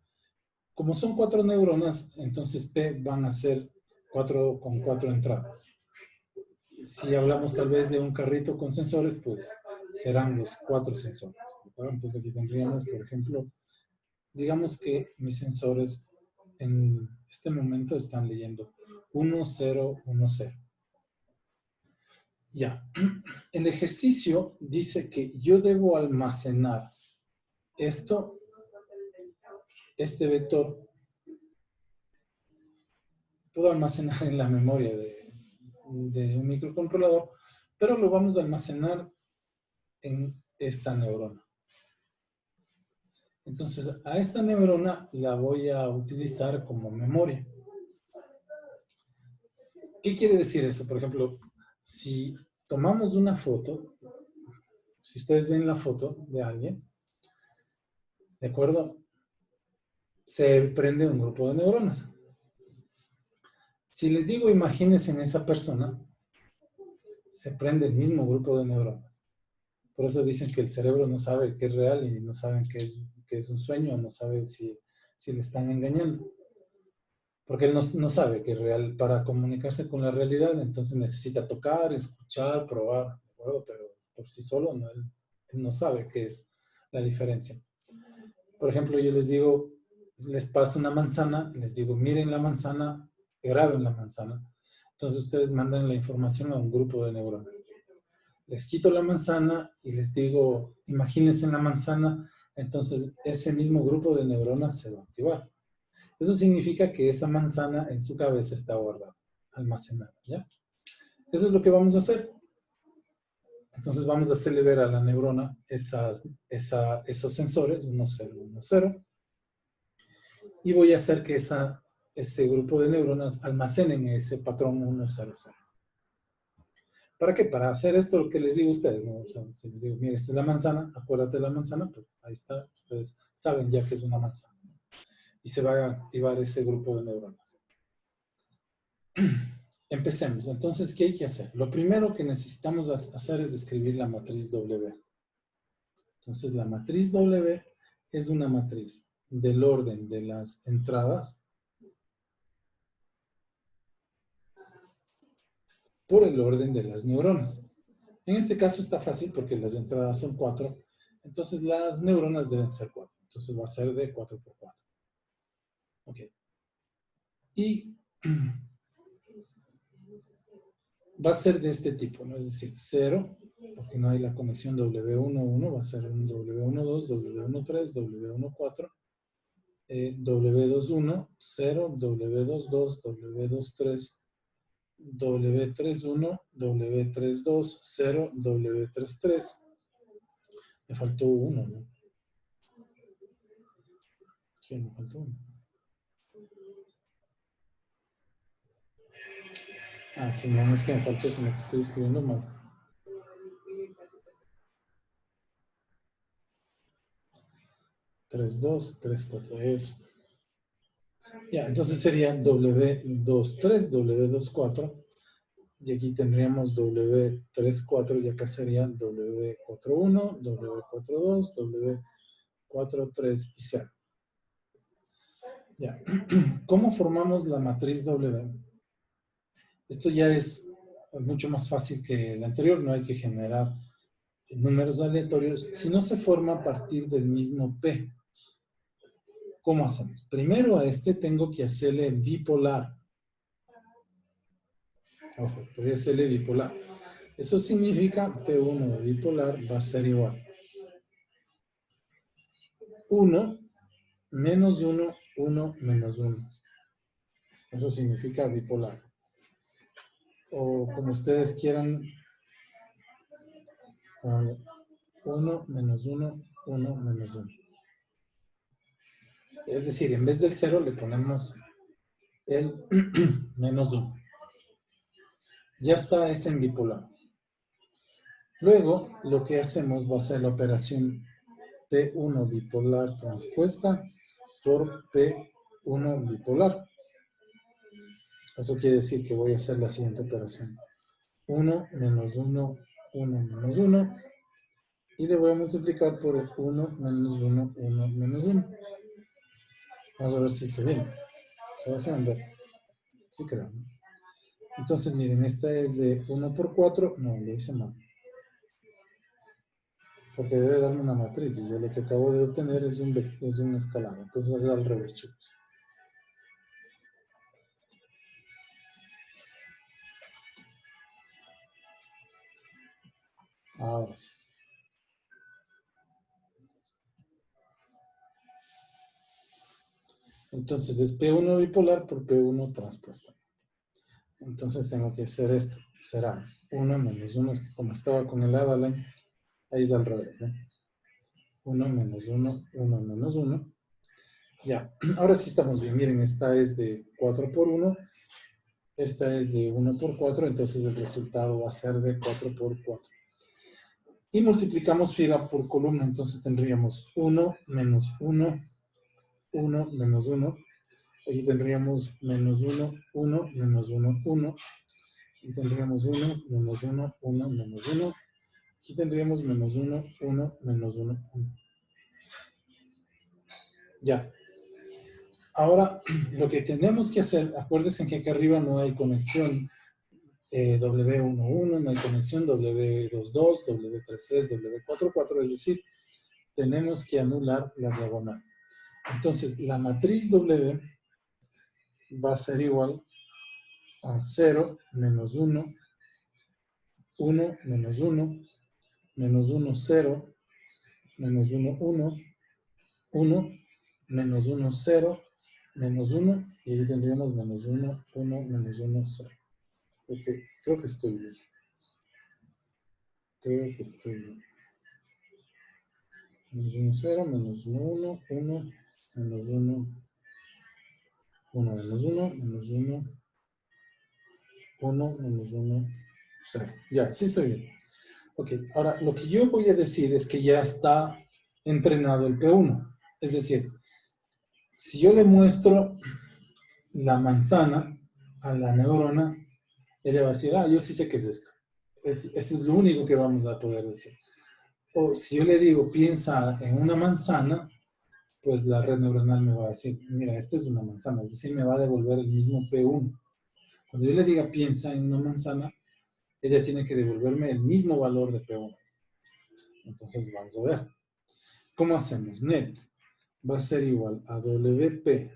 B: Como son 4 neuronas, entonces P van a ser 4 con 4 entradas. Si hablamos tal vez de un carrito con sensores, pues serán los 4 sensores. Entonces aquí tendríamos, por ejemplo, digamos que mis sensores en este momento están leyendo 1, 0, 1, 0. Ya, el ejercicio dice que yo debo almacenar este vector, puedo almacenar en la memoria de un microcontrolador, pero lo vamos a almacenar en esta neurona. Entonces, a esta neurona la voy a utilizar como memoria. ¿Qué quiere decir eso? Por ejemplo, si tomamos una foto, si ustedes ven la foto de alguien, ¿de acuerdo? Se prende un grupo de neuronas. Si les digo, imagínense en esa persona, se prende el mismo grupo de neuronas. Por eso dicen que el cerebro no sabe qué es real y no saben qué es un sueño, no sabe si le están engañando. Porque él no sabe que es real. Para comunicarse con la realidad, entonces necesita tocar, escuchar, probar, ¿de acuerdo? Pero por sí solo él no sabe qué es la diferencia. Por ejemplo, yo les digo, les paso una manzana y les digo, miren la manzana, graben la manzana. Entonces ustedes mandan la información a un grupo de neuronas. Les quito la manzana y les digo, imagínense en la manzana, entonces ese mismo grupo de neuronas se va a activar. Eso significa que esa manzana en su cabeza está guardada, almacenada, ¿ya? Eso es lo que vamos a hacer. Entonces vamos a hacerle ver a la neurona esos sensores, 1, 0, 1, 0. Y voy a hacer que ese grupo de neuronas almacenen ese patrón 1, 0, 0. ¿Para qué? Para hacer esto lo que les digo a ustedes, ¿no? O sea, si les digo, mira, esta es la manzana, acuérdate de la manzana, pues ahí está, ustedes saben ya que es una manzana. Y se va a activar ese grupo de neuronas. Empecemos. Entonces, ¿qué hay que hacer? Lo primero que necesitamos hacer es escribir la matriz W. Entonces, la matriz W es una matriz del orden de las entradas por el orden de las neuronas. En este caso está fácil porque las entradas son 4, entonces las neuronas deben ser 4. Entonces va a ser de 4 por 4. Ok. Y va a ser de este tipo, ¿no? Es decir, 0, porque no hay la conexión W11, va a ser un W12, W13, W14, W21, 0, W22, W23, W31, W32, 0, W33. Me faltó uno, ¿no? Sí, me faltó uno. Ah, que no es que me faltó, sino que estoy escribiendo mal. Tres, dos, 3, 4, eso. Ya, entonces sería W23, W24. Y aquí tendríamos W34 y acá sería W41, W42, W43 y 0. Ya. ¿Cómo formamos la matriz W? Esto ya es mucho más fácil que el anterior, no hay que generar números aleatorios, sino se forma a partir del mismo P. ¿Cómo hacemos? Primero a este tengo que hacerle bipolar. Ojo, voy a hacerle bipolar. Eso significa P1 de bipolar va a ser igual 1 menos 1, 1 menos 1. Eso significa bipolar. o como ustedes quieran, 1 menos 1, 1 menos 1. Es decir, en vez del 0 le ponemos el menos 1. Ya está, es en bipolar. Luego, lo que hacemos va a ser la operación P1 bipolar transpuesta por P1 bipolar. Eso quiere decir que voy a hacer la siguiente operación. 1 menos 1, 1 menos 1. Y le voy a multiplicar por 1 menos 1, 1 menos 1. Vamos a ver si se viene. ¿Se va a ver? Sí creo. Entonces, miren, esta es de 1 por 4. No, lo hice mal. Porque debe darme una matriz. Y yo lo que acabo de obtener es un escalar. Entonces, es al revés, chicos. Ahora sí. Entonces, es P1 bipolar por P1 transpuesta. Entonces, tengo que hacer esto. Será 1 menos 1. Como estaba con el Adaline, ahí es al revés, ¿no? 1 menos 1, 1 menos 1. Ya, ahora sí estamos bien. Miren, esta es de 4 por 1. Esta es de 1 por 4. Entonces el resultado va a ser de 4 por 4. Y multiplicamos fila por columna. Entonces tendríamos 1 menos 1, 1 menos 1. Aquí tendríamos menos 1, 1, menos 1, 1. Y tendríamos 1, menos 1, 1, menos 1. Aquí tendríamos menos 1, 1, menos 1, 1. Ya. Ahora, lo que tenemos que hacer, acuérdense que acá arriba no hay conexión W11, no hay conexión W22, W33, W44, es decir, tenemos que anular la diagonal. Entonces, la matriz W va a ser igual a 0, menos 1, 1, menos 1, menos 1, 0, menos 1, 1, 1, menos 1, 0, menos 1, y ahí tendríamos menos 1, 1, menos 1, 0. Ok, creo que estoy bien. Creo que estoy bien. Menos 1, 0, menos 1, 1, 1, menos 1, 1, menos 1, menos 1, 1, menos 1, 0. Ya, sí estoy bien. Ok, ahora lo que yo voy a decir es que ya está entrenado el P1. Es decir, si yo le muestro la manzana a la neurona, ella va a decir, yo sí sé qué es esto. Eso es lo único que vamos a poder decir. O si yo le digo, piensa en una manzana, pues la red neuronal me va a decir, mira, esto es una manzana. Es decir, me va a devolver el mismo P1. Cuando yo le diga, piensa en una manzana, ella tiene que devolverme el mismo valor de P1. Entonces, vamos a ver. ¿Cómo hacemos? Net va a ser igual a WP.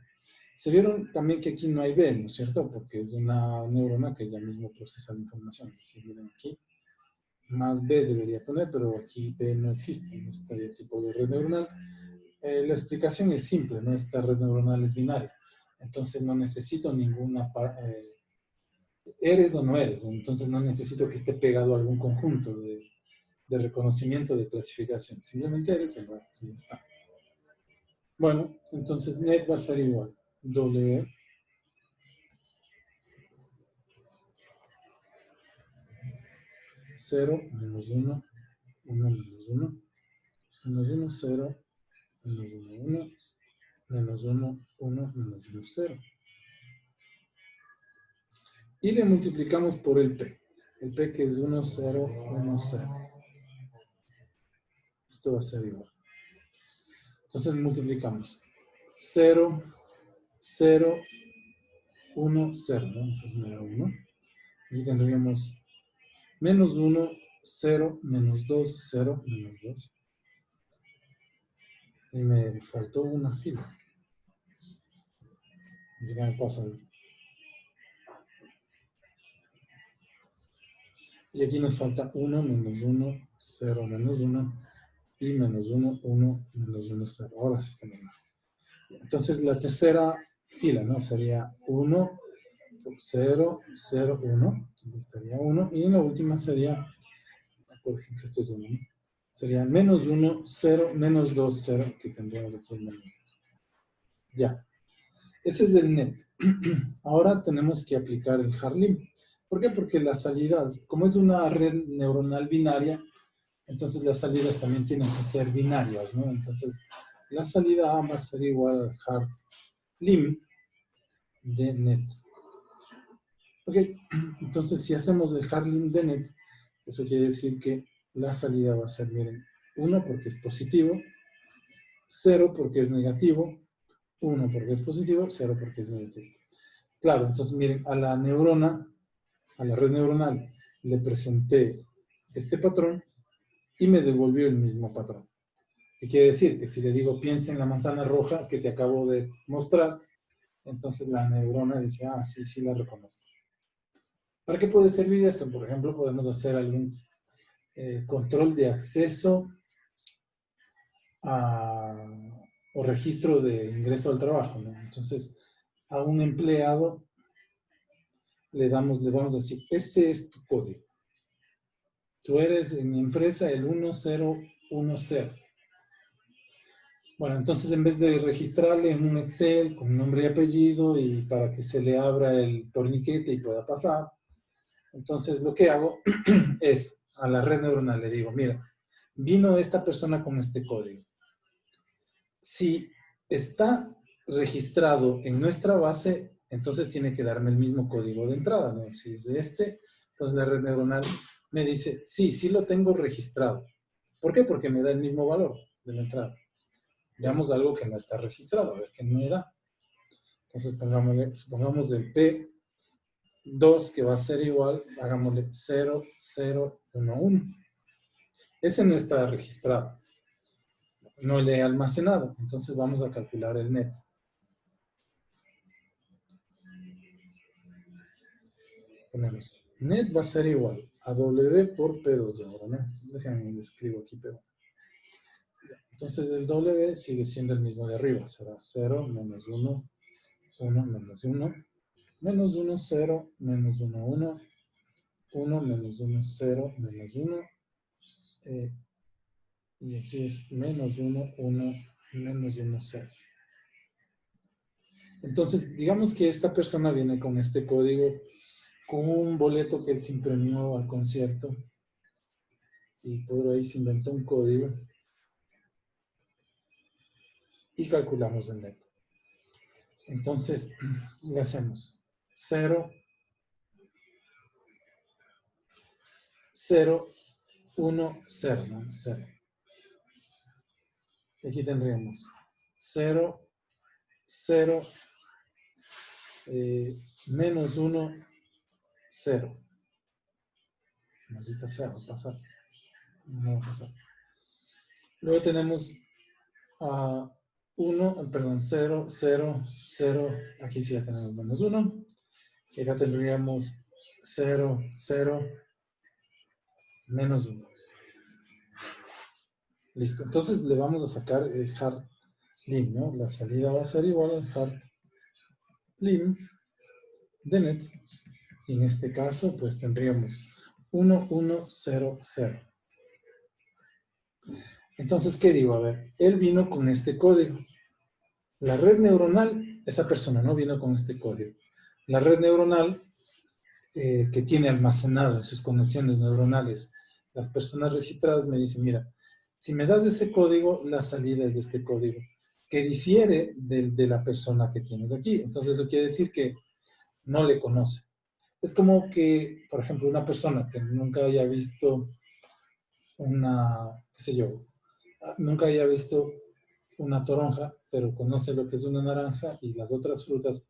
B: Se vieron también que aquí no hay B, ¿no es cierto? Porque es una neurona que ya mismo procesa la información. Es decir, miren aquí, más B debería poner, pero aquí B no existe en este tipo de red neuronal. La explicación es simple, ¿no? Esta red neuronal es binaria. Entonces no necesito ninguna... eres o no eres. Entonces no necesito que esté pegado a algún conjunto de reconocimiento, de clasificación. Simplemente eres o no eres. Y ya está. Bueno, entonces net va a ser igual. W 0, menos 1, 1, menos 1, menos 1, 0, menos 1, 1, menos 1, 1, menos 1, 0. Y le multiplicamos por el P. El P que es 1, 0, 1, 0. Esto va a ser igual. Entonces multiplicamos 0, 0, 1, 0. ¿No? Entonces me da 1. Aquí tendríamos menos 1, 0, menos 2, 0, menos 2. Y me faltó una fila. Así que me pasa. Y aquí nos falta 1, menos 1, 0, menos 1. Y menos 1, 1, menos 1, 0. Ahora sí está bien. Entonces la tercera fila, ¿no? Sería 1, por 0, 0, 1. Entonces estaría 1. Y en la última sería, pues que esto es 1, ¿no? Sería menos 1, 0, menos 2, 0, que tendríamos aquí el menos 2. Ya. Ese es el net. Ahora tenemos que aplicar el Harlim. ¿Por qué? Porque las salidas, como es una red neuronal binaria, entonces las salidas también tienen que ser binarias, ¿no? Entonces, la salida A va a ser igual al Harlim de net. Ok, entonces si hacemos el Harlim de net, eso quiere decir que la salida va a ser, miren, 1 porque es positivo, 0 porque es negativo, 1 porque es positivo, 0 porque es negativo. Claro, entonces miren, a la neurona, a la red neuronal, le presenté este patrón y me devolvió el mismo patrón. ¿Qué quiere decir? Que si le digo, piensa en la manzana roja que te acabo de mostrar, entonces la neurona dice, ah, sí, sí la reconozco. ¿Para qué puede servir esto? Por ejemplo, podemos hacer algún control de acceso o registro de ingreso al trabajo, ¿no? Entonces, a un empleado le vamos a decir, este es tu código. Tú eres en mi empresa el 1010. Bueno, entonces en vez de registrarle en un Excel con nombre y apellido y para que se le abra el torniquete y pueda pasar, entonces lo que hago es a la red neuronal le digo, mira, vino esta persona con este código. Si está registrado en nuestra base, entonces tiene que darme el mismo código de entrada, ¿no? Si es de este, entonces la red neuronal me dice, sí, sí lo tengo registrado. ¿Por qué? Porque me da el mismo valor de la entrada. Veamos algo que no está registrado, a ver qué me da. Entonces supongamos el P2 que va a ser igual, hagámosle 0, 0, 1, 1. Ese no está registrado. No le he almacenado. Entonces vamos a calcular el net. Ponemos net va a ser igual a W por P2 ahora, ¿no? Déjenme, le escribo aquí P1. Entonces el W sigue siendo el mismo de arriba. Será 0, menos 1, 1, menos 1, menos 1, 0, menos 1, 1, 1, menos 1, 0, menos 1. Y aquí es menos 1, 1, menos 1, 0. Entonces, digamos que esta persona viene con este código, con un boleto que él se imprimió al concierto y por ahí se inventó un código y calculamos el neto. Entonces, le hacemos 0, 0, 1, 0, ¿no? 0. Aquí tendríamos 0, 0, menos 1, 0. Maldita sea, va a pasar. No va a pasar. Luego tenemos 1, perdón, 0, 0, 0. Aquí sí ya tenemos menos 1. Y acá tendríamos 0, 0, menos 1. Listo. Entonces le vamos a sacar el Harlim, ¿no? La salida va a ser igual al Harlim de net. Y en este caso, pues tendríamos 1, 1, 0, 0. Entonces, ¿qué digo? A ver, él vino con este código. La red neuronal, esa persona no vino con este código. La red neuronal que tiene almacenado en sus conexiones neuronales las personas registradas me dicen, mira, si me das ese código, la salida es de este código, que difiere de la persona que tienes aquí. Entonces eso quiere decir que no le conoce. Es como que, por ejemplo, una persona que nunca haya visto qué sé yo, nunca haya visto una toronja, pero conoce lo que es una naranja y las otras frutas.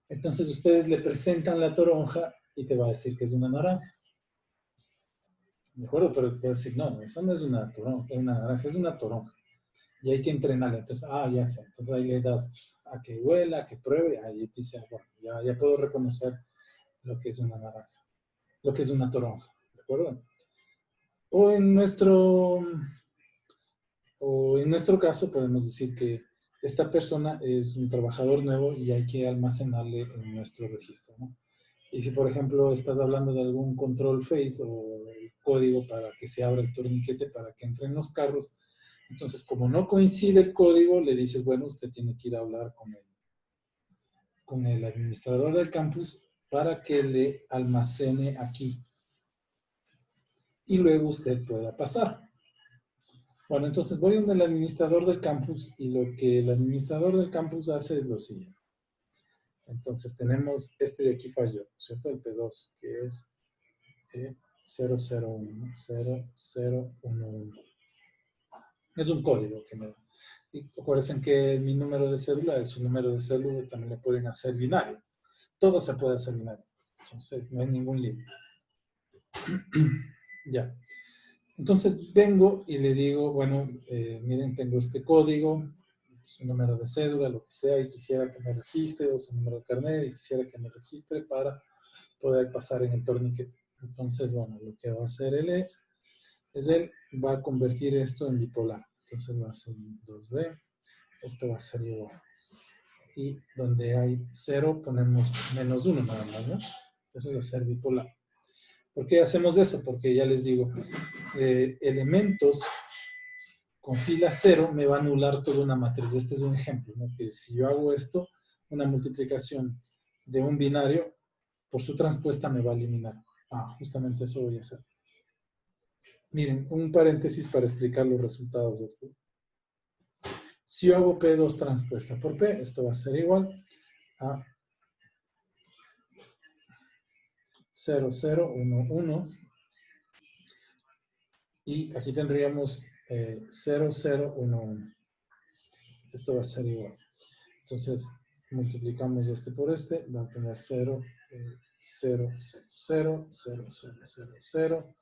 B: Entonces ustedes le presentan la toronja y te va a decir que es una naranja. ¿De acuerdo? Pero puede decir, no, esta no es una toronja, es una naranja, es una toronja. Y hay que entrenarla. Entonces, ya sé. Entonces ahí le das a que huela, a que pruebe. Ahí dice, bueno, ya puedo reconocer lo que es una naranja, lo que es una toronja. ¿De acuerdo? O en nuestro caso podemos decir que esta persona es un trabajador nuevo y hay que almacenarle en nuestro registro, ¿no? Y si, por ejemplo, estás hablando de algún control face o el código para que se abra el torniquete para que entren los carros, entonces, como no coincide el código, le dices, bueno, usted tiene que ir a hablar con el administrador del campus para que le almacene aquí. Y luego usted pueda pasar. Bueno, entonces voy donde el administrador del campus y lo que el administrador del campus hace es lo siguiente. Entonces tenemos este de aquí falló, ¿cierto? El P2, que es 001, 0011. Es un código que me da. Y acuérdense que mi número de cédula es un número de cédula, también le pueden hacer binario. Todo se puede hacer binario. Entonces, no hay ningún límite. Ya. Entonces, vengo y le digo, bueno, miren, tengo este código, su número de cédula, lo que sea, y quisiera que me registre, o su número de carnet, y quisiera que me registre para poder pasar en el torniquete. Entonces, bueno, lo que va a hacer él él va a convertir esto en bipolar. Entonces va a ser 2B, esto va a ser igual. Y donde hay 0 ponemos -1 nada más, ¿no? Eso va a ser bipolar. ¿Por qué hacemos eso? Porque ya les digo, elementos con fila 0 me va a anular toda una matriz. Este es un ejemplo, ¿no? Que si yo hago esto, una multiplicación de un binario, por su transpuesta me va a eliminar. Justamente eso voy a hacer. Miren, un paréntesis para explicar los resultados. Si yo hago P2 transpuesta por P, esto va a ser igual a 0011 y aquí tendríamos 0011. Esto va a ser igual. Entonces, multiplicamos este por este, va a tener 0, 0, 0, 0, 0, 0, 0, 0,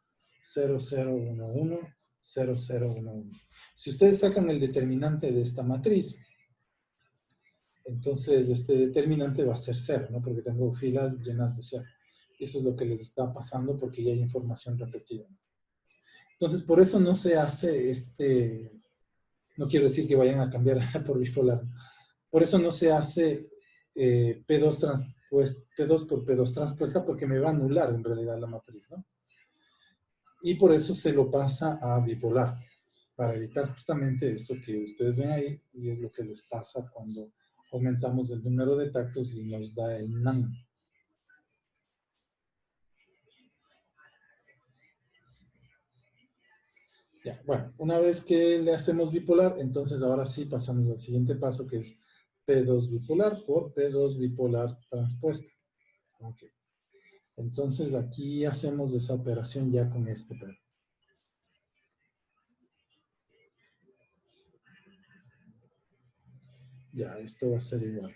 B: 0, 0, 1, 1, 0, 0, 1, 1. Si ustedes sacan el determinante de esta matriz, entonces este determinante va a ser 0, ¿no? Porque tengo filas llenas de 0. Eso es lo que les está pasando porque ya hay información repetida. Entonces, por eso no se hace no quiero decir que vayan a cambiar por bipolar. Por eso no se hace P2 por P2 transpuesta porque me va a anular en realidad la matriz, ¿no? Y por eso se lo pasa a bipolar, para evitar justamente esto que ustedes ven ahí y es lo que les pasa cuando aumentamos el número de tactos y nos da el NaN. Ya, bueno, una vez que le hacemos bipolar, entonces ahora sí pasamos al siguiente paso que es P2 bipolar por P2 bipolar transpuesta. Ok. Entonces aquí hacemos esa operación ya con este P. Ya, esto va a ser igual.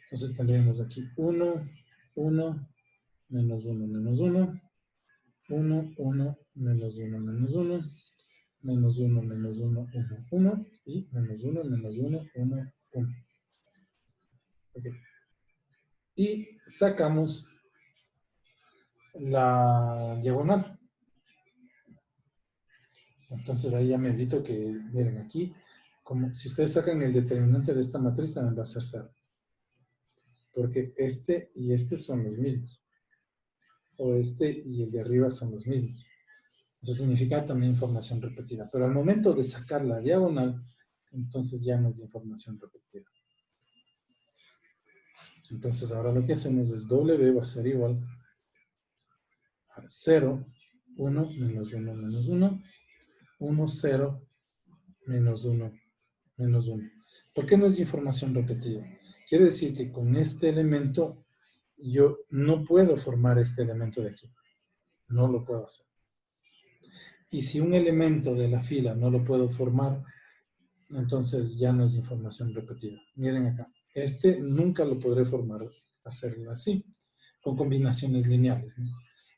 B: Entonces tendríamos aquí 1, 1, menos 1, menos 1, 1, 1, menos 1, menos 1, menos 1, menos 1, 1, 1, y menos 1, menos 1, 1, 1. Okay. Y sacamos la diagonal. Entonces ahí ya me evito que, miren aquí, como si ustedes sacan el determinante de esta matriz también va a ser 0. Porque este y este son los mismos. O este y el de arriba son los mismos. Eso significa también información repetida. Pero al momento de sacar la diagonal, entonces ya no es información repetida. Entonces ahora lo que hacemos es W va a ser igual a 0, 1, menos 1, menos 1, 1, 0, menos 1, menos 1. ¿Por qué no es información repetida? Quiere decir que con este elemento yo no puedo formar este elemento de aquí. No lo puedo hacer. Y si un elemento de la fila no lo puedo formar, entonces ya no es información repetida. Miren acá. Este nunca lo podré formar, hacerlo así, con combinaciones lineales, ¿no?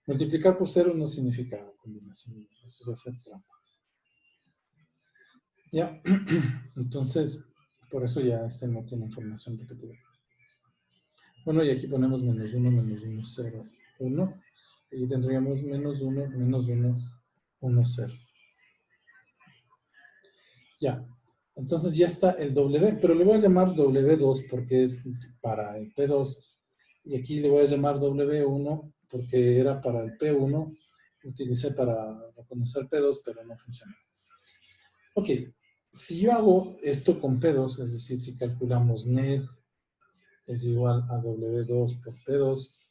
B: Multiplicar por 0 no significa combinación lineal, eso es hacer trampa. Ya, entonces, por eso ya este no tiene información repetida. Bueno, y aquí ponemos menos 1, 0, 1. Y tendríamos menos 1, menos 1, 1, 0. Ya. Entonces ya está el W, pero le voy a llamar W2 porque es para el P2. Y aquí le voy a llamar W1 porque era para el P1. Utilicé para reconocer P2, pero no funcionó. Ok, si yo hago esto con P2, es decir, si calculamos net es igual a W2 por P2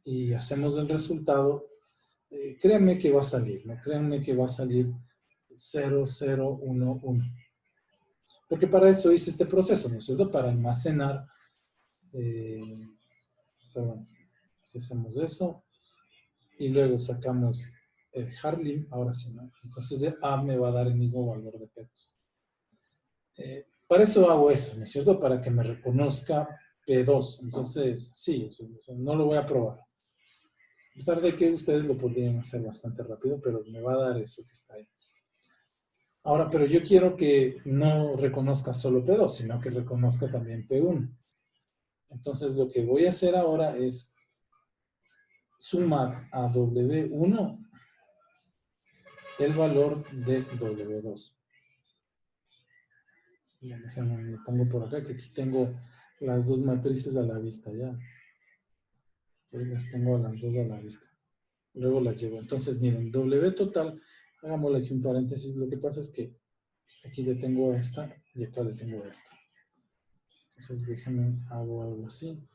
B: y hacemos el resultado, créanme que va a salir, ¿no? Créanme que va a salir 0, 0, 1, 1. Porque para eso hice este proceso, ¿no es cierto? Para almacenar, perdón, si hacemos eso y luego sacamos el hardlim, ahora sí, ¿no? Entonces de A me va a dar el mismo valor de P2. Para eso hago eso, ¿no es cierto? Para que me reconozca P2. Entonces, sí, o sea, no lo voy a probar. A pesar de que ustedes lo podrían hacer bastante rápido, pero me va a dar eso que está ahí. Ahora, pero yo quiero que no reconozca solo P2, sino que reconozca también P1. Entonces, lo que voy a hacer ahora es sumar a W1 el valor de W2. Déjame, me pongo por acá, que aquí tengo las dos matrices a la vista ya. Entonces, las tengo a las dos a la vista. Luego las llevo. Entonces, miren, W total, hagámosle aquí un paréntesis. Lo que pasa es que aquí le tengo esta y acá le tengo esta. Entonces, déjenme, hago algo así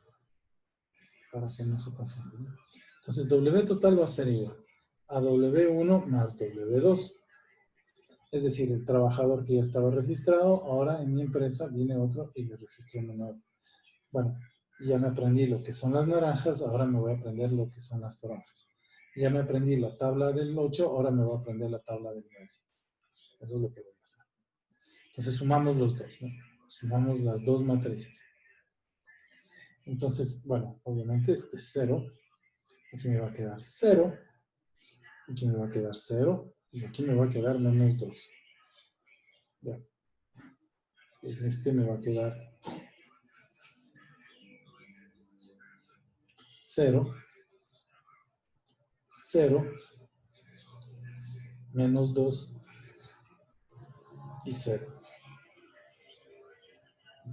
B: para que no se confunda. Entonces, W total va a ser igual a W1 más W2. Es decir, el trabajador que ya estaba registrado, ahora en mi empresa viene otro y le registro uno nuevo. Bueno, ya me aprendí lo que son las naranjas, ahora me voy a aprender lo que son las toronjas. Ya me aprendí la tabla del 8, ahora me voy a aprender la tabla del 9. Eso es lo que voy a hacer. Entonces sumamos los dos, ¿no? Sumamos las dos matrices. Entonces, bueno, obviamente este es 0. Aquí me va a quedar 0. Aquí me va a quedar 0. Y aquí me va a quedar menos 2. Ya. Este me va a quedar 0. 0. Menos 2. Y 0.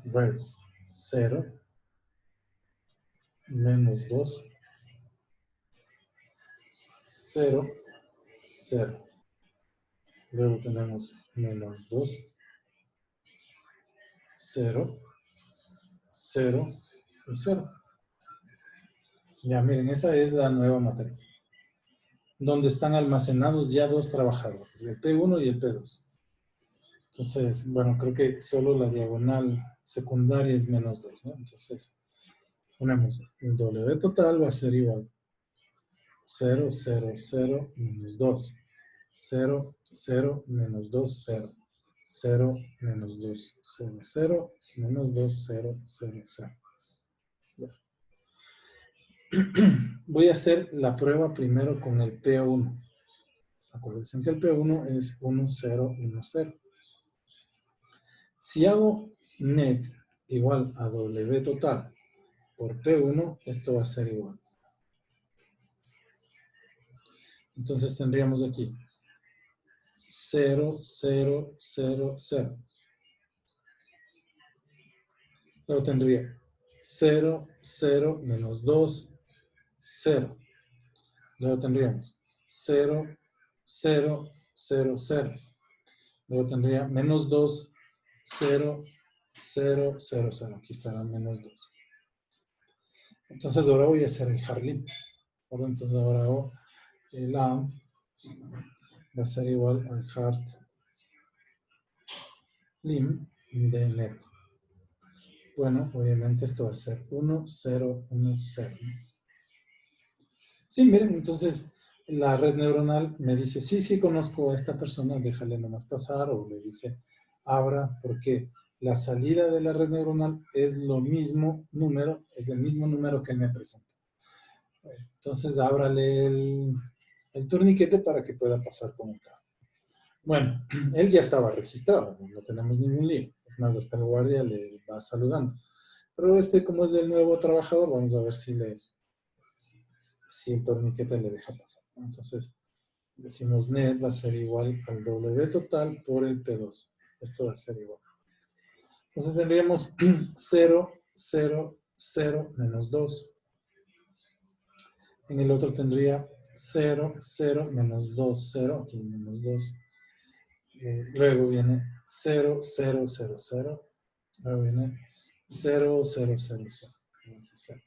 B: Luego, 0. Menos 2. 0. 0. Luego tenemos menos 2, 0, 0 y 0. Ya miren, esa es la nueva matriz, donde están almacenados ya dos trabajadores, el P1 y el P2. Entonces, bueno, creo que solo la diagonal secundaria es menos 2, ¿no? Entonces, ponemos el W total va a ser igual 0, 0, 0, menos 2. 0, 0, menos 2, 0. 0, menos 2, 0, 0, menos 2, 0, 0, 0. Ya. Voy a hacer la prueba primero con el P1. Acuérdense que el P1 es 1, 0, 1, 0. Si hago net igual a W total por P1, esto va a ser igual. Entonces tendríamos aquí 0, 0, 0, 0. Luego tendría 0, 0, menos 2, 0. Luego tendríamos 0, 0, 0, 0. Luego tendría menos 2, 0, 0, 0, 0. Aquí estará menos 2. Entonces ahora voy a hacer el hardlim. Entonces ahora hago el AM va a ser igual al hardlim de net. Bueno, obviamente esto va a ser 1, 0, 1, 0. Sí, miren, entonces la red neuronal me dice, sí, sí, conozco a esta persona, déjale nomás pasar, o le dice, abra, porque la salida de la red neuronal es lo mismo número, es el mismo número que él me presenta. Entonces, ábrale el turniquete para que pueda pasar con el cable. Bueno, él ya estaba registrado, no tenemos ningún lío. Es más, hasta el guardia le va saludando. Pero como es el nuevo trabajador, vamos a ver si el torniquete le deja pasar. Entonces, decimos net va a ser igual al W total por el P2. Esto va a ser igual. Entonces tendríamos 0, 0, 0, menos 2. En el otro tendría 0, 0, menos 2, 0, aquí menos 2. Luego viene 0, 0, 0, 0. Luego viene 0, 0, 0, 0.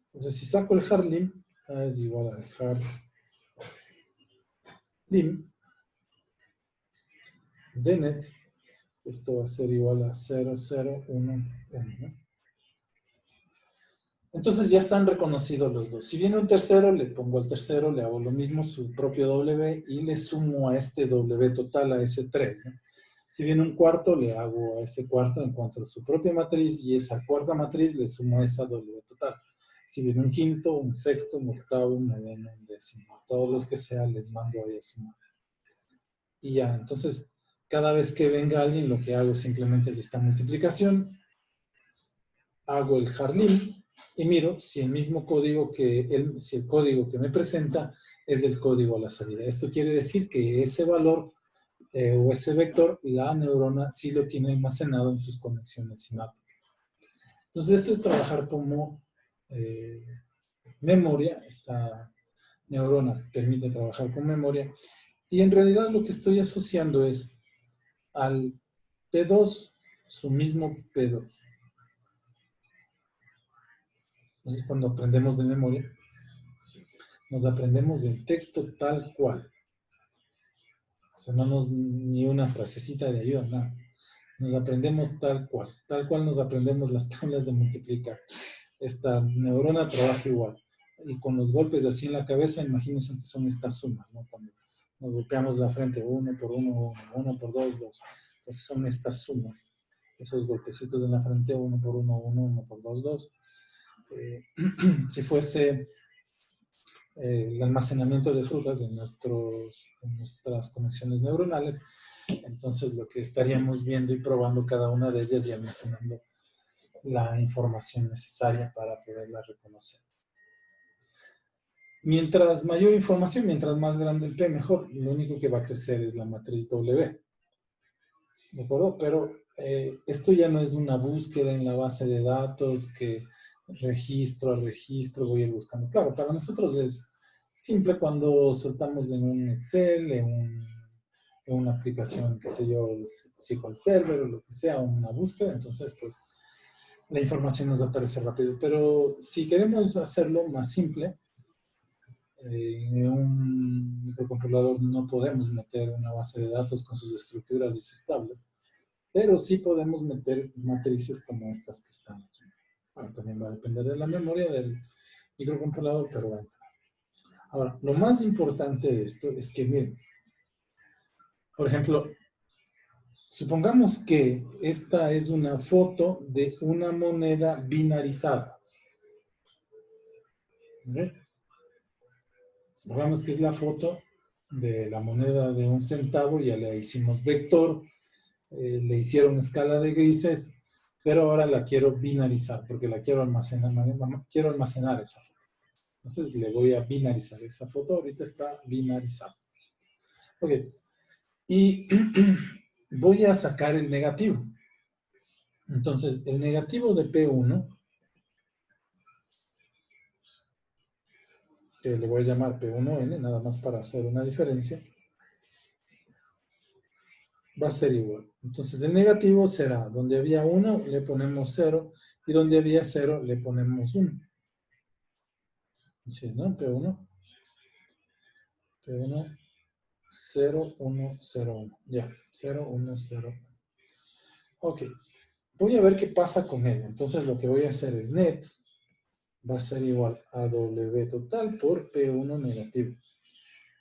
B: Entonces, si saco el hard-lim, A es igual al hard-lim de net. Esto va a ser igual a 0, 0, 1, 1, ¿no? Entonces ya están reconocidos los dos. Si viene un tercero, le pongo al tercero, le hago lo mismo, su propio W, y le sumo a este W total, a ese 3, ¿no? Si viene un cuarto, le hago a ese cuarto, encuentro su propia matriz, y esa cuarta matriz le sumo a esa W total. Si viene un quinto, un sexto, un octavo, un noveno, un décimo, todos los que sea, les mando ahí a sumar. Y ya, entonces, cada vez que venga alguien, lo que hago simplemente es esta multiplicación, hago el hard-lim, y miro si el mismo código si el código que me presenta es el código a la salida. Esto quiere decir que ese valor o ese vector, la neurona sí lo tiene almacenado en sus conexiones sinápticas. Entonces esto es trabajar como memoria. Esta neurona permite trabajar con memoria. Y en realidad lo que estoy asociando es al P2 su mismo P2. Entonces, cuando aprendemos de memoria, nos aprendemos el texto tal cual. O sea, no ni una frasecita de ayuda, nada. Nos aprendemos tal cual nos aprendemos las tablas de multiplicar. Esta neurona trabaja igual. Y con los golpes así en la cabeza, imagínense que son estas sumas, ¿no? Cuando nos golpeamos la frente, 1 por 1, 1, 1 por 2, 2. Entonces son estas sumas. Esos golpecitos en la frente, 1 por 1, 1, 1 por 2, 2. Si fuese el almacenamiento de frutas en nuestras conexiones neuronales, entonces lo que estaríamos viendo y probando cada una de ellas y almacenando la información necesaria para poderla reconocer. Mientras mayor información, mientras más grande el P, mejor. Lo único que va a crecer es la matriz W. ¿De acuerdo? Pero esto ya no es una búsqueda en la base de datos que registro a registro voy a ir buscando. Claro, para nosotros es simple cuando soltamos en un Excel, en una aplicación, qué sé yo, SQL Server o lo que sea, una búsqueda, entonces pues la información nos aparece rápido. Pero si queremos hacerlo más simple, en un microcontrolador no podemos meter una base de datos con sus estructuras y sus tablas, pero sí podemos meter matrices como estas que están aquí. Bueno, también va a depender de la memoria del microcontrolador, pero va a entrar. Ahora, lo más importante de esto es que, miren, por ejemplo, supongamos que esta es una foto de una moneda binarizada. ¿Ve? Supongamos que es la foto de la moneda de 1 centavo, ya le hicimos vector, le hicieron escala de grises, pero ahora la quiero binarizar porque la quiero almacenar esa foto. Entonces le voy a binarizar esa foto, ahorita está binarizada. Ok, y voy a sacar el negativo. Entonces, el negativo de P1, que le voy a llamar P1N, nada más para hacer una diferencia, va a ser igual. Entonces, el negativo será, donde había 1, le ponemos 0, y donde había 0, le ponemos 1. ¿Sí, no? P1, 0, 1, 0, 1. Ya, 0, 1, 0. Ok. Voy a ver qué pasa con él. Entonces, lo que voy a hacer es net va a ser igual a W total por P1 negativo.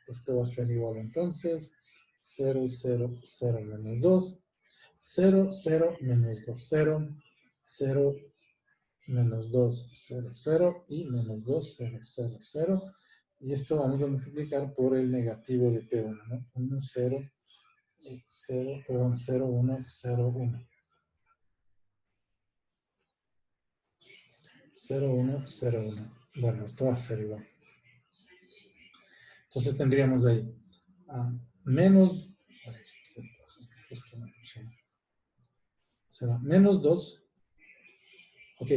B: Esto va a ser igual entonces 0, 0, 0 menos 2, 0, 0 menos 2, 0, 0 menos 2, 0, 0 y menos 2, 0, 0, 0. Y esto vamos a multiplicar por el negativo de P1, ¿no? 1, 0, 0, perdón, 0, 1, 0, 1. 0, 1, 0, 1. Bueno, esto va a ser igual. Entonces tendríamos ahí menos 0, será menos 2. Ok,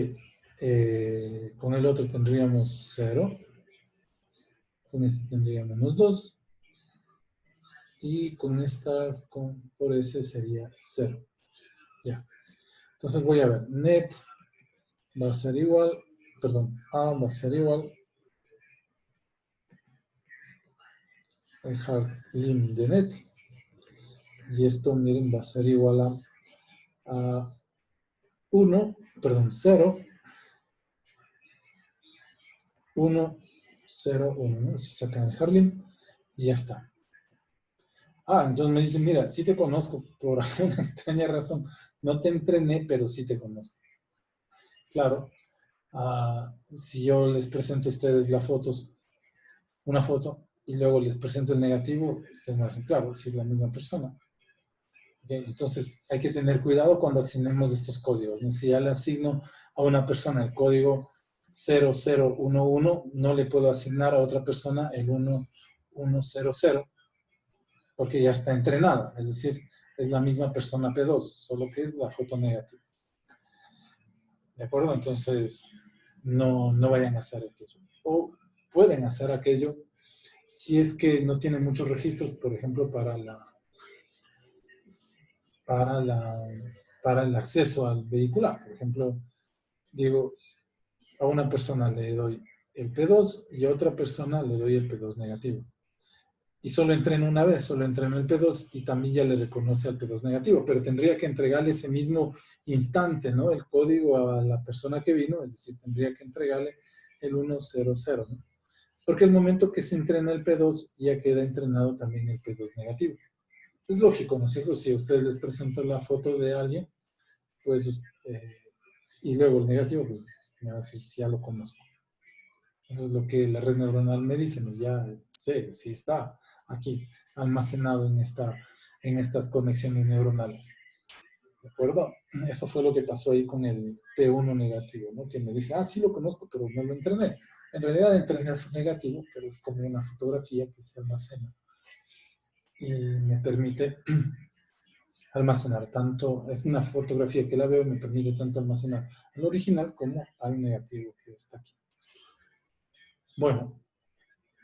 B: con el otro tendríamos 0. Con este tendría menos 2. Y con esta, por ese sería 0. Ya. Entonces voy a ver. Net va a ser igual, perdón, A va a ser igual al hard lim de net. Y esto, miren, va a ser igual a 1, perdón, 0, 1, 0, 1, ¿no? Si sacan el hard lim y ya está. Ah, entonces me dicen, mira, sí te conozco, por alguna extraña razón. No te entrené, pero sí te conozco. Claro, si yo les presento a ustedes las fotos, una foto, y luego les presento el negativo, ustedes me dicen, claro, si es la misma persona. ¿Okay? Entonces hay que tener cuidado cuando asignemos estos códigos, ¿no? Si ya le asigno a una persona el código 0011, no le puedo asignar a otra persona el 1100, porque ya está entrenada, es decir, es la misma persona P2, solo que es la foto negativa. ¿De acuerdo? Entonces, no vayan a hacer aquello. O pueden hacer aquello si es que no tienen muchos registros, por ejemplo, para el acceso al vehicular. Por ejemplo, digo, a una persona le doy el P2 y a otra persona le doy el P2 negativo. Y solo entreno una vez, solo entreno el P2 y también ya le reconoce al P2 negativo, pero tendría que entregarle ese mismo instante, ¿no? El código a la persona que vino, es decir, tendría que entregarle el 100, ¿no? Porque el momento que se entrena el P2 ya queda entrenado también el P2 negativo. Es lógico, ¿no es cierto? Si a ustedes les presento la foto de alguien, pues, y luego el negativo, pues me va a decir si ya lo conozco. Eso es lo que la red neuronal me dice, ¿no? Ya sé, si está aquí almacenado en estas conexiones neuronales. ¿De acuerdo? Eso fue lo que pasó ahí con el P1 negativo, ¿no? Que me dice, sí lo conozco, pero no lo entrené. En realidad entrené su negativo, pero es como una fotografía que se almacena y me permite almacenar tanto, es una fotografía que la veo y me permite tanto almacenar al original como al negativo que está aquí. Bueno,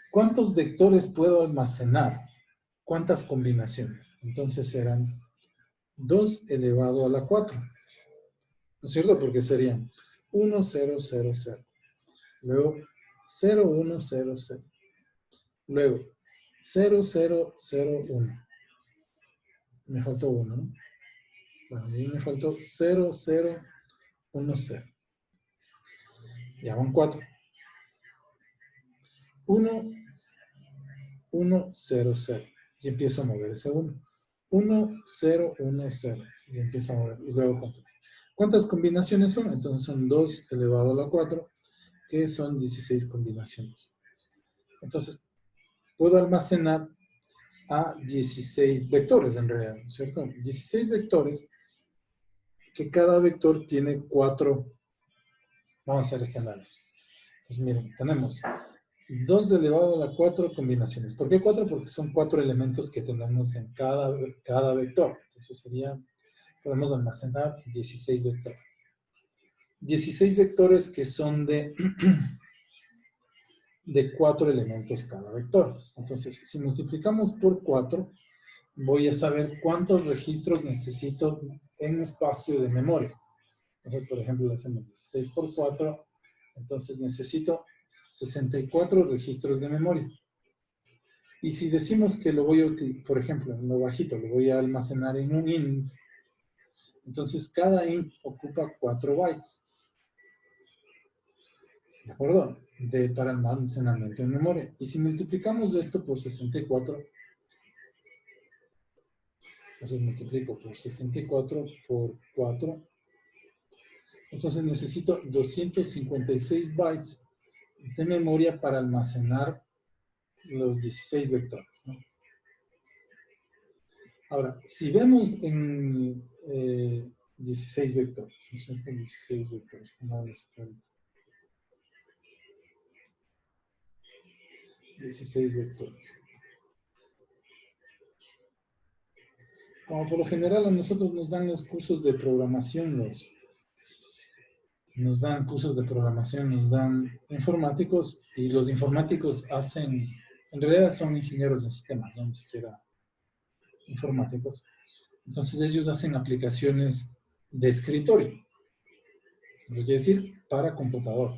B: ¿cuántos vectores puedo almacenar? ¿Cuántas combinaciones? Entonces serán 2 elevado a la 4. ¿No es cierto? Porque serían 1, 0, 0, 0. Luego 0, 1, 0, 0. Luego 0, 0, 0, 1. Me faltó 1, ¿no? Bueno, y me faltó 0, 0, 1, 0. Ya van 4. 1, 1, 0, 0. Y empiezo a mover ese 1. 1, 0, 1, 0. Y empiezo a mover. Y luego contesto. ¿Cuántas combinaciones son? Entonces son 2 elevado a la 4, que son 16 combinaciones. Entonces, puedo almacenar a 16 vectores en realidad, ¿no es cierto? 16 vectores, que cada vector tiene 4. Vamos a hacer este análisis. Entonces, miren, tenemos 2 elevado a la 4 combinaciones. ¿Por qué 4? Porque son 4 elementos que tenemos en cada vector. Entonces podemos almacenar 16 vectores. 16 vectores que son de 4 elementos cada vector. Entonces, si multiplicamos por 4, voy a saber cuántos registros necesito en espacio de memoria. Entonces, por ejemplo, le hacemos 16 por 4, entonces necesito 64 registros de memoria. Y si decimos que lo voy a utilizar, por ejemplo, en lo bajito, lo voy a almacenar en un int, entonces cada int ocupa 4 bytes. ¿De acuerdo? Para almacenamiento en memoria. Y si multiplicamos esto por 64, entonces multiplico por 64 por 4, entonces necesito 256 bytes de memoria para almacenar los 16 vectores, ¿no? Ahora, si vemos en 16 vectores, ¿no es cierto? 16 vectores, 16 vectores. como por lo general a nosotros nos dan los cursos de programación, nos dan cursos de programación, nos dan informáticos, y los informáticos hacen, en realidad son ingenieros de sistemas, no ni siquiera informáticos. Entonces ellos hacen aplicaciones de escritorio, es decir, para computador.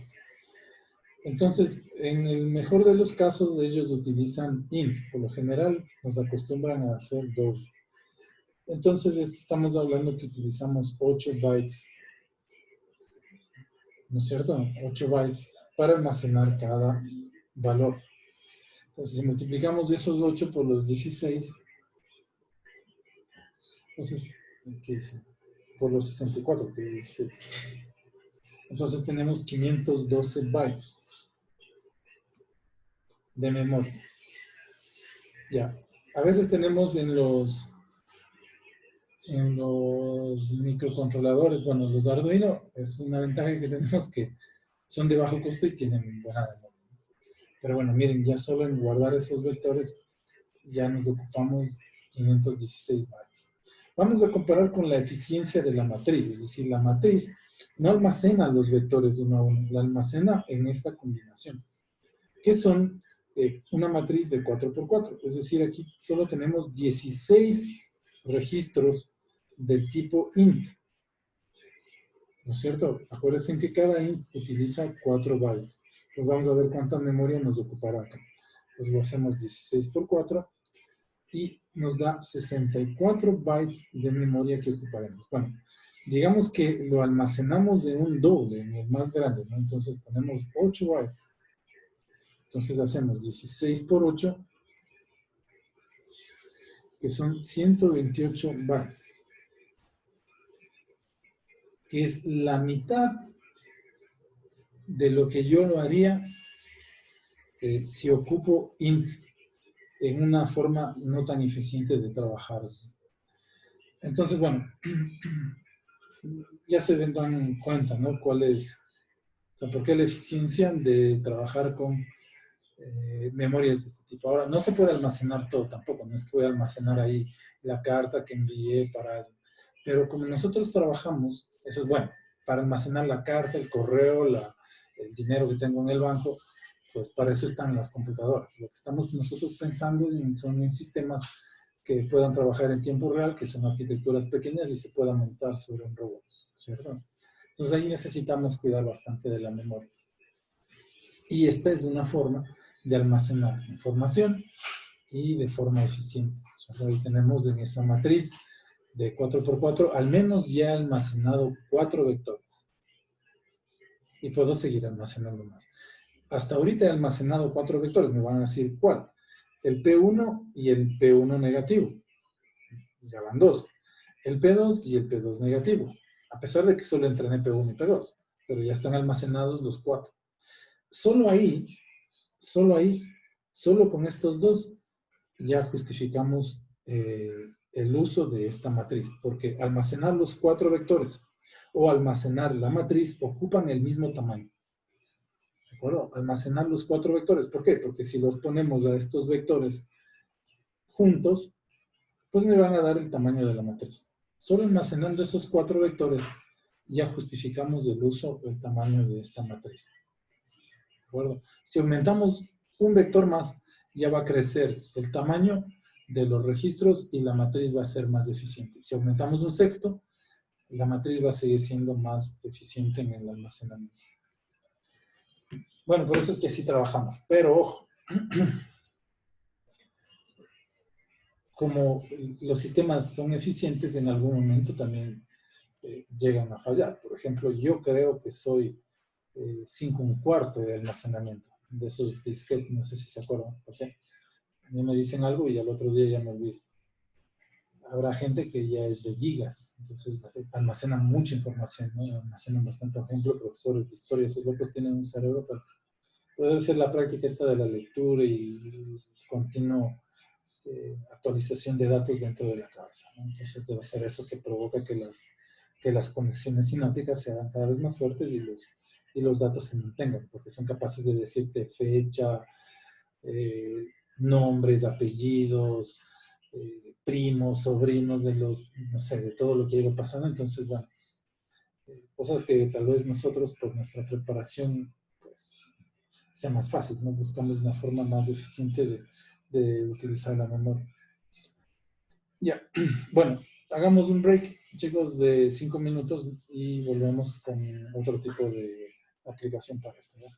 B: Entonces, en el mejor de los casos, ellos utilizan int. Por lo general, nos acostumbran a hacer doble. Entonces, estamos hablando que utilizamos 8 bytes, ¿no es cierto? 8 bytes para almacenar cada valor. Entonces, si multiplicamos esos 8 por los 16, entonces, ¿qué dice? Por los 64, que dice. Entonces, tenemos 512 bytes de memoria. Ya. A veces tenemos en los microcontroladores, bueno, los Arduino, es una ventaja que tenemos, que son de bajo costo y tienen buena memoria. Pero bueno, miren, ya solo en guardar esos vectores ya nos ocupamos 516 bytes. Vamos a comparar con la eficiencia de la matriz, es decir, la matriz no almacena los vectores de uno a uno, la almacena en esta combinación, que son una matriz de 4x4, es decir, aquí solo tenemos 16 registros del tipo int, ¿no es cierto? Acuérdense que cada int utiliza 4 bytes. Pues vamos a ver cuánta memoria nos ocupará acá. Pues lo hacemos 16 por 4 y nos da 64 bytes de memoria que ocuparemos. Bueno, digamos que lo almacenamos en un doble, en el más grande, ¿no? Entonces ponemos 8 bytes. Entonces hacemos 16 por 8, que son 128 bytes, que es la mitad de lo que yo lo haría si ocupo int en una forma no tan eficiente de trabajar. Entonces, bueno, ya se dan cuenta, ¿no? ¿Cuál es? O sea, ¿por qué la eficiencia de trabajar con memorias de este tipo? Ahora, no se puede almacenar todo tampoco, no es que voy a almacenar ahí la carta que envié para... Pero como nosotros trabajamos, eso es bueno, para almacenar la carta, el correo, el dinero que tengo en el banco, pues para eso están las computadoras. Lo que estamos nosotros pensando son en sistemas que puedan trabajar en tiempo real, que son arquitecturas pequeñas y se puedan montar sobre un robot, ¿cierto? Entonces ahí necesitamos cuidar bastante de la memoria. Y esta es una forma de almacenar información y de forma eficiente. ¿Cierto? Ahí tenemos en esa matriz de 4x4 al menos ya almacenado 4 vectores. Y puedo seguir almacenando más. Hasta ahorita he almacenado 4 vectores. Me van a decir cuál. El P1 y el P1 negativo. Ya van 2. El P2 y el P2 negativo. A pesar de que solo entrené P1 y P2. Pero ya están almacenados los 4. Solo con estos dos, ya justificamos el uso de esta matriz. Porque almacenar los 4 vectores o almacenar la matriz ocupan el mismo tamaño. ¿De acuerdo? Almacenar los 4 vectores. ¿Por qué? Porque si los ponemos a estos vectores juntos, pues me van a dar el tamaño de la matriz. Solo almacenando esos 4 vectores, ya justificamos el uso del tamaño de esta matriz. ¿De acuerdo? Si aumentamos un vector más, ya va a crecer el tamaño de los registros y la matriz va a ser más eficiente. Si aumentamos un sexto, la matriz va a seguir siendo más eficiente en el almacenamiento. Bueno, por eso es que así trabajamos. Pero, ojo, como los sistemas son eficientes, en algún momento también llegan a fallar. Por ejemplo, yo creo que soy 5 1/4 de almacenamiento de esos disquetes, no sé si se acuerdan. ¿Okay? A mí me dicen algo y al otro día ya me olvido. Habrá gente que ya es de gigas, entonces almacenan mucha información, ¿no? Almacenan bastante. Por ejemplo, profesores de historia, esos locos tienen un cerebro, pero puede ser la práctica esta de la lectura y continua actualización de datos dentro de la cabeza, ¿no? Entonces debe ser eso que provoca que las conexiones sinápticas se hagan cada vez más fuertes y los datos se mantengan, porque son capaces de decirte fecha, nombres, apellidos, primos, sobrinos de los, no sé, de todo lo que iba pasando. Entonces, bueno, cosas que tal vez nosotros por nuestra preparación, pues, sea más fácil, ¿no? Buscamos una forma más eficiente de utilizar la memoria. Ya, bueno, hagamos un break, chicos, de 5 minutos y volvemos con otro tipo de aplicación para esto, ¿ya?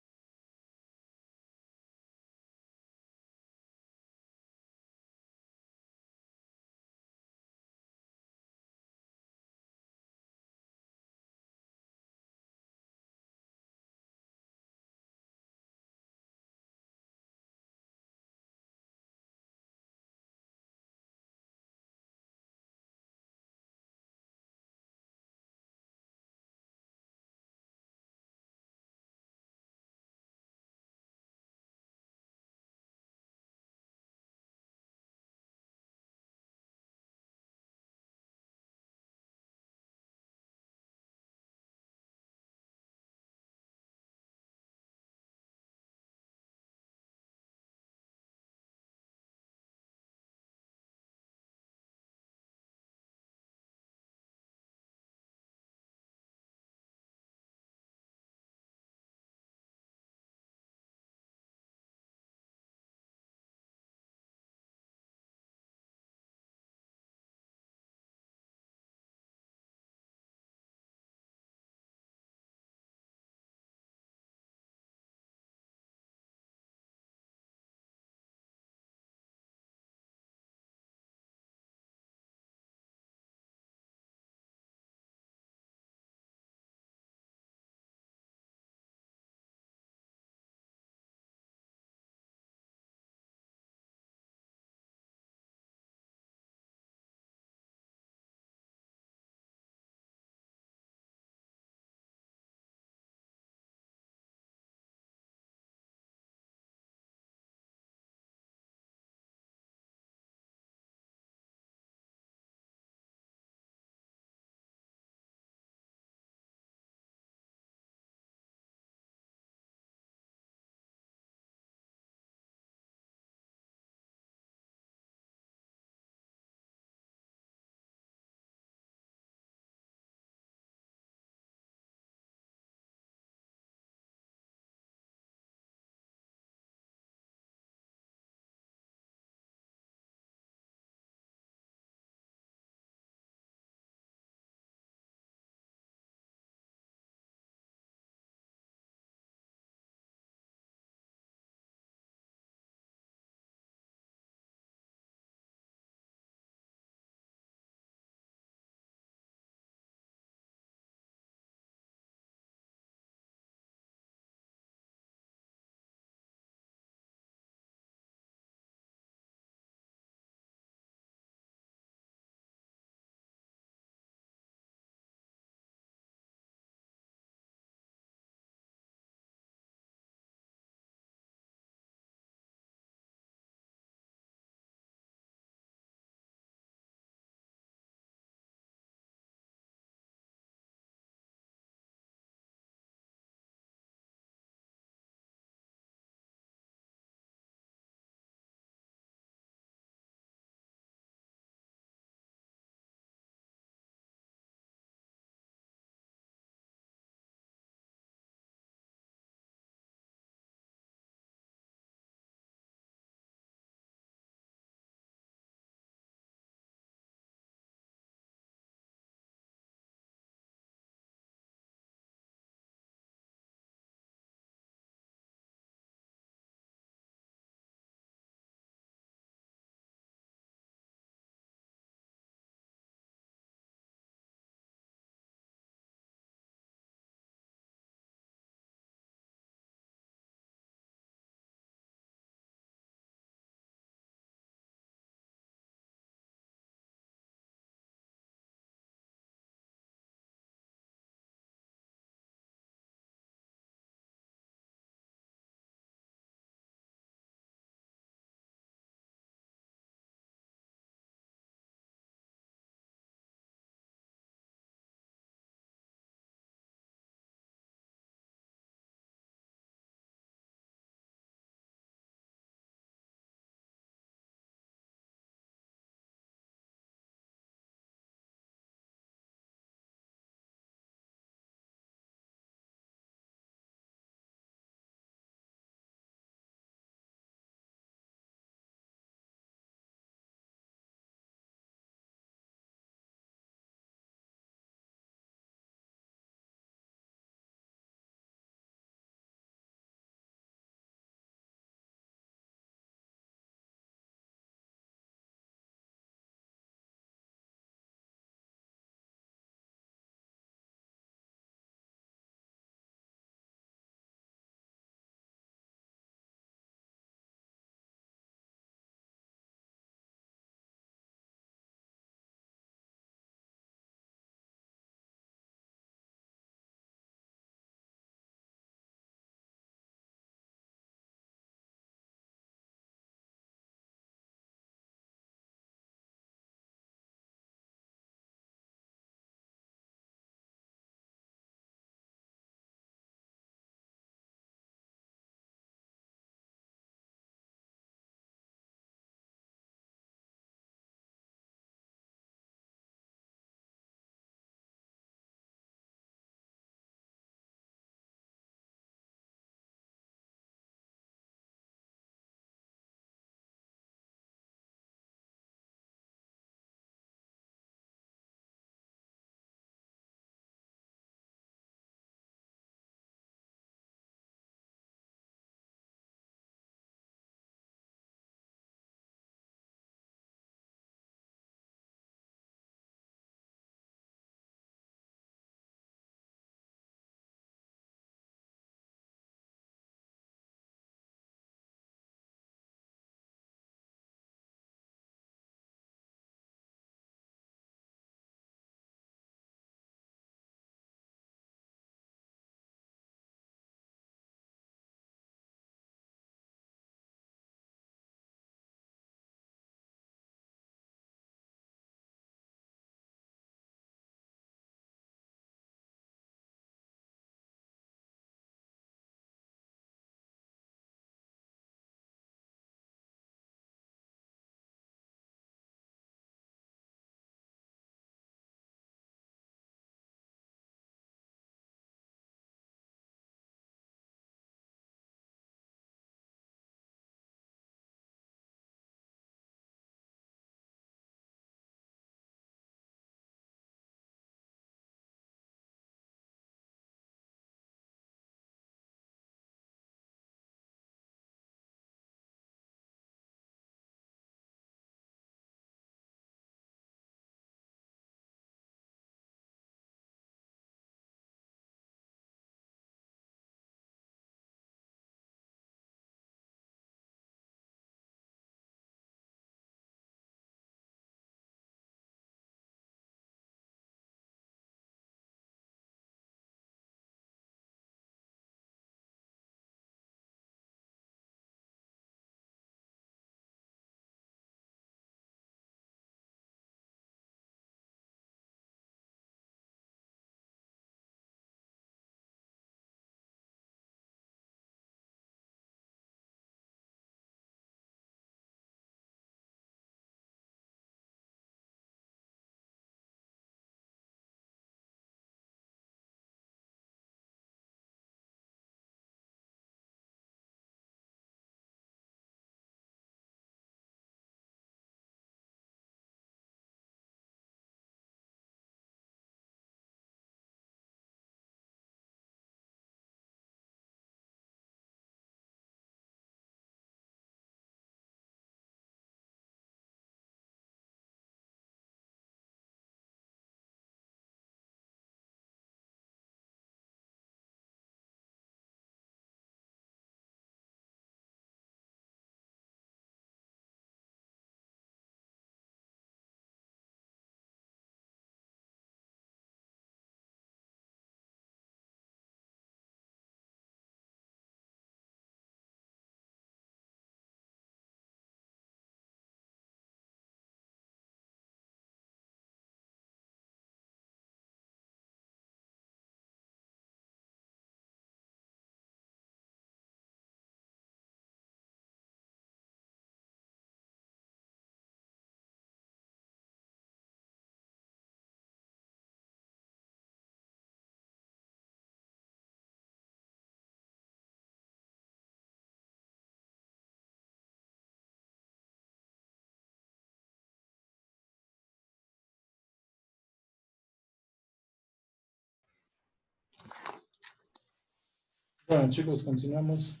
B: Bueno, chicos, continuamos.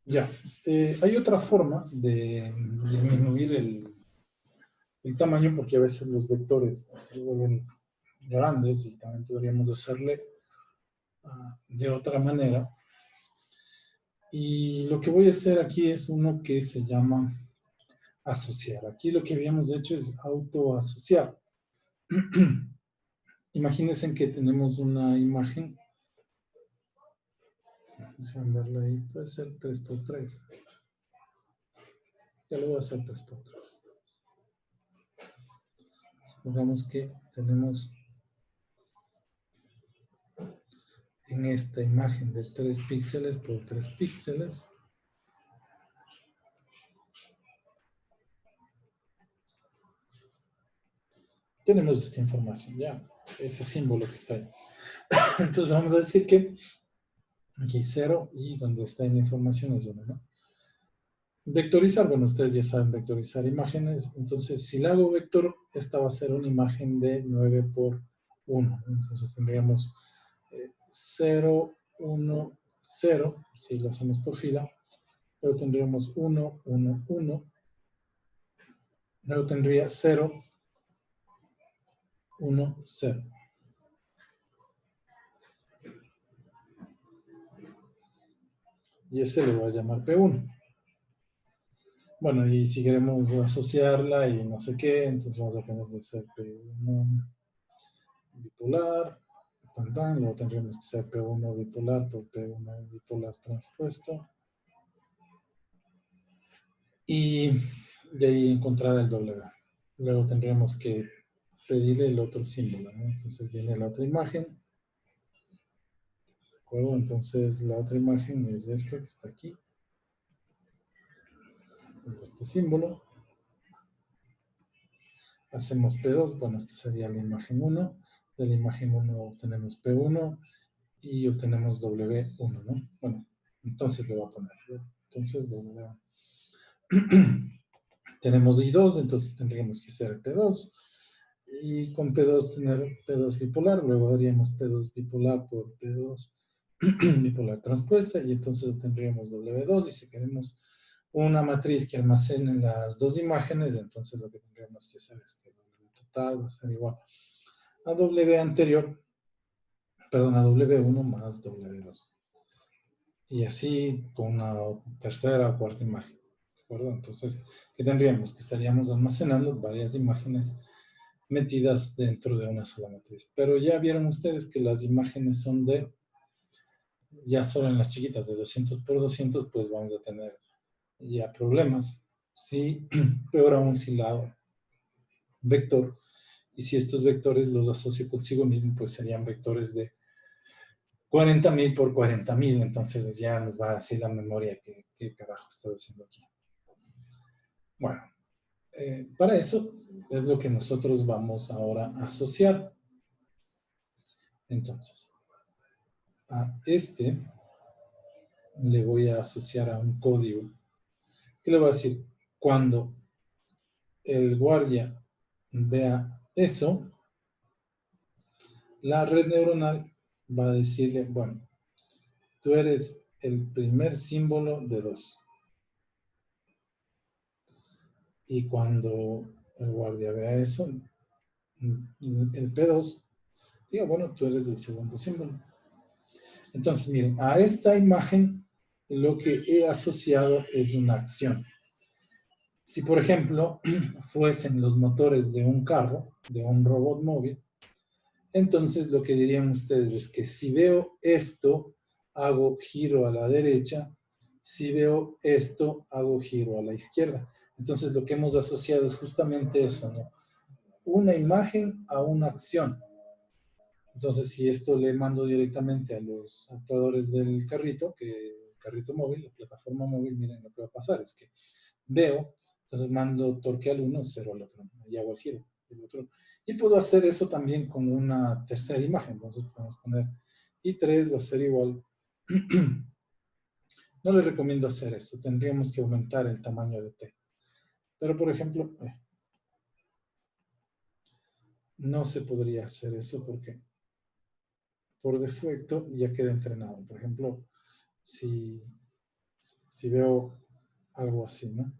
B: Ya. Hay otra forma de disminuir el tamaño, porque a veces los vectores se vuelven grandes y también podríamos hacerle de otra manera. Y lo que voy a hacer aquí es uno que se llama asociar. Aquí lo que habíamos hecho es autoasociar. Imagínense que tenemos una imagen. Déjenme verla ahí. Puede ser 3x3. Ya lo voy a hacer 3x3. Supongamos que tenemos en esta imagen de 3 píxeles por 3 píxeles. Tenemos esta información, ya, ese símbolo que está ahí. Entonces vamos a decir que aquí 0 y donde está en la información es 1, ¿no? Vectorizar, bueno, ustedes ya saben vectorizar imágenes. Entonces, si le hago vector, esta va a ser una imagen de 9 por 1. Entonces tendríamos 0, 1, 0, si lo hacemos por fila. Luego tendríamos 1, 1, 1. Luego tendría 0, 1, 0. Y ese le voy a llamar P1. Bueno, y si queremos asociarla y no sé qué, entonces vamos a tener que ser P1 bipolar, luego tendríamos que ser P1 bipolar por P1 bipolar transpuesto. Y de ahí encontrar el W. Luego tendríamos que pedirle el otro símbolo, ¿no? Entonces viene la otra imagen. ¿De acuerdo? Entonces la otra imagen es esto que está aquí. Es este símbolo. Hacemos P2, bueno, esta sería la imagen 1. De la imagen 1 obtenemos P1 y obtenemos W1, ¿no? Bueno, entonces le voy a poner. Entonces W1. Tenemos I2, entonces tendríamos que ser P2. Y con P2 tener P2 bipolar, luego haríamos P2 bipolar por P2 bipolar transpuesta y entonces obtendríamos W2 y si queremos una matriz que almacene las dos imágenes, entonces lo que tendríamos que hacer es que W total va a ser igual a W anterior, perdón, a W1 más W2. Y así con una tercera o cuarta imagen. ¿De acuerdo? Entonces, ¿qué tendríamos? Que estaríamos almacenando varias imágenes metidas dentro de una sola matriz. Pero ya vieron ustedes que las imágenes son de, ya solo en las chiquitas de 200 por 200, pues vamos a tener ya problemas. Sí, peor aún si la hago vector. Y si estos vectores los asocio consigo mismo, pues serían vectores de 40.000 por 40.000. Entonces ya nos va a decir la memoria qué carajo estoy haciendo aquí. Bueno, para eso es lo que nosotros vamos ahora a asociar. Entonces, a este le voy a asociar a un código. ¿Qué le voy a decir? Cuando el guardia vea eso, la red neuronal va a decirle, bueno, tú eres el primer símbolo de 2. Y cuando el guardia vea eso, el P2, diga, bueno, tú eres el segundo símbolo. Entonces, miren, a esta imagen lo que he asociado es una acción. Si, por ejemplo, fuesen los motores de un carro, de un robot móvil, entonces lo que dirían ustedes es que si veo esto, hago giro a la derecha, si veo esto, hago giro a la izquierda. Entonces lo que hemos asociado es justamente eso, ¿no? Una imagen a una acción. Entonces si esto le mando directamente a los actuadores del carrito, el carrito móvil, la plataforma móvil, miren lo que va a pasar, es que veo, entonces mando torque al uno, 0 al otro, y hago el giro del otro. Y puedo hacer eso también con una tercera imagen, entonces podemos poner I3 va a ser igual. No les recomiendo hacer eso, tendríamos que aumentar el tamaño de T. Pero por ejemplo, no se podría hacer eso porque por defecto ya queda entrenado. Por ejemplo, si veo algo así, ¿no?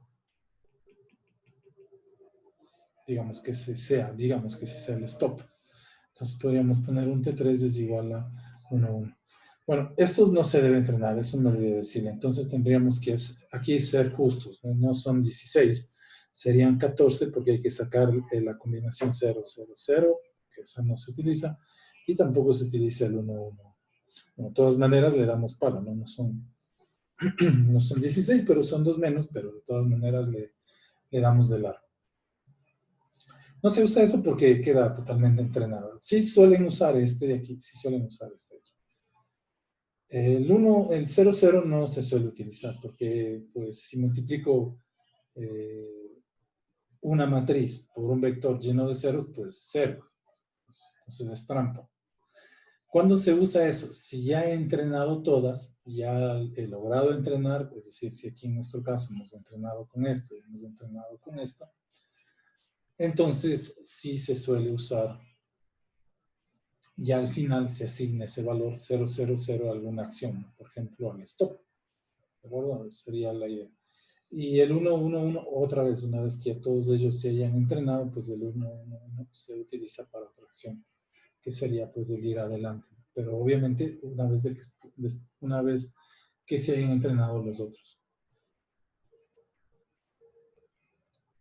B: Digamos que ese sea el stop. Entonces podríamos poner un T3 es igual a 1, 1. Bueno, estos no se deben entrenar, eso me olvidé decirle. Entonces tendríamos que aquí ser justos, ¿no? No son 16, serían 14 porque hay que sacar la combinación 0, 0, 0, que esa no se utiliza, y tampoco se utiliza el 1, 1. Bueno, de todas maneras le damos palo, ¿no? No son 16, pero son 2 menos, pero de todas maneras le damos de largo. No se usa eso porque queda totalmente entrenado. Sí suelen usar este de aquí, sí suelen usar este de aquí. El 0, 0 no se suele utilizar porque, pues, si multiplico una matriz por un vector lleno de ceros, pues 0. Entonces es trampa. ¿Cuándo se usa eso? Si ya he entrenado todas, ya he logrado entrenar, es decir, si aquí en nuestro caso hemos entrenado con esto y hemos entrenado con esto, entonces sí se suele usar. Y al final se asigna ese valor 000 a alguna acción, por ejemplo, al stop. ¿De acuerdo? Sería la idea. Y el 1, 1, 1, otra vez, una vez que todos ellos se hayan entrenado, pues el 1, 1, 1 se utiliza para otra acción, que sería pues el ir adelante. Pero obviamente una vez que se hayan entrenado los otros.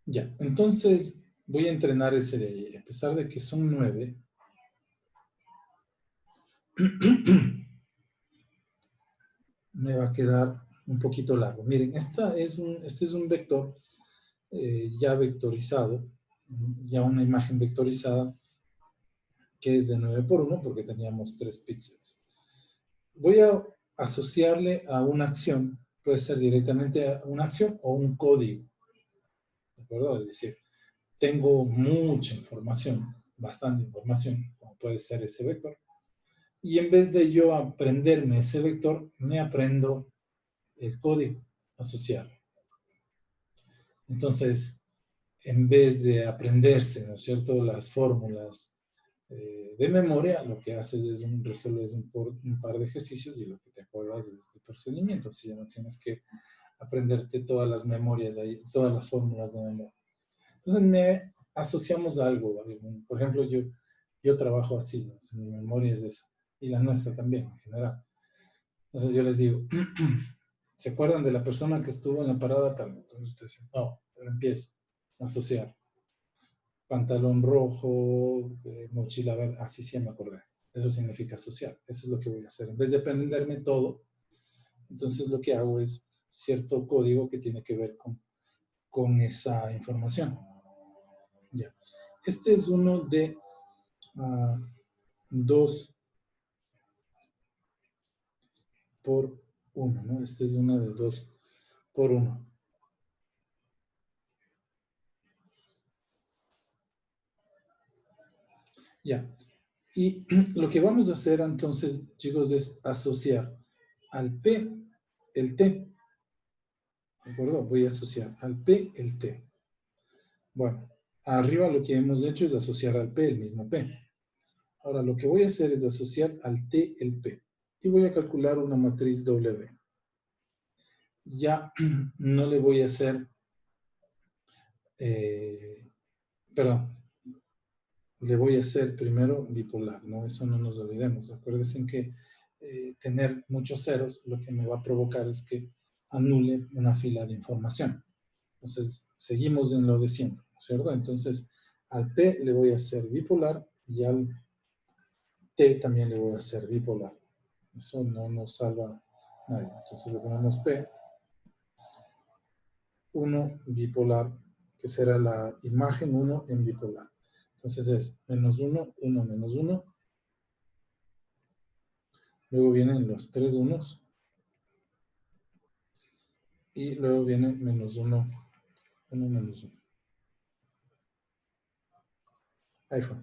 B: Ya, entonces voy a entrenar ese de ahí. A pesar de que son 9, me va a quedar un poquito largo. Miren, este es un vector ya vectorizado, ya una imagen vectorizada, que es de 9 por 1 porque teníamos 3 píxeles. Voy a asociarle a una acción, puede ser directamente a una acción o un código. ¿De acuerdo? Es decir, tengo mucha información, bastante información, como puede ser ese vector. Y en vez de yo aprenderme ese vector, me aprendo el código asociado. Entonces, en vez de aprenderse, ¿no es cierto?, las fórmulas de memoria, lo que haces es resuelves un par de ejercicios y lo que te acuerdas es el procedimiento. Así ya no tienes que aprenderte todas las memorias ahí, todas las fórmulas de memoria. Entonces, asociamos algo. Por ejemplo, yo trabajo así, ¿no? Mi memoria es esa. Y la nuestra también, en general. Entonces yo les digo, ¿se acuerdan de la persona que estuvo en la parada tal? Entonces ustedes dicen, no, pero empiezo a asociar. Pantalón rojo, mochila verde, así sí me acordé. Eso significa asociar. Eso es lo que voy a hacer. En vez de aprenderme todo, entonces lo que hago es cierto código que tiene que ver con esa información. Ya. Este es uno de 2 por 1, ¿no? Este es uno de 2 por 1. Ya. Y lo que vamos a hacer entonces, chicos, es asociar al P el T. ¿De acuerdo? Voy a asociar al P el T. Bueno, arriba lo que hemos hecho es asociar al P el mismo P. Ahora lo que voy a hacer es asociar al T el P. Y voy a calcular una matriz W. Ya no le voy a hacer, perdón, le voy a hacer primero bipolar, ¿no? Eso no nos olvidemos. Acuérdense que tener muchos ceros lo que me va a provocar es que anule una fila de información. Entonces, seguimos en lo de siempre, ¿no es cierto? Entonces, al P le voy a hacer bipolar y al T también le voy a hacer bipolar. Eso no nos salva nadie. Entonces le ponemos P, 1 bipolar, que será la imagen 1 en bipolar. Entonces es menos 1, 1, menos 1. Luego vienen los 3 unos. Y luego viene menos 1, 1, menos 1. Ahí fue.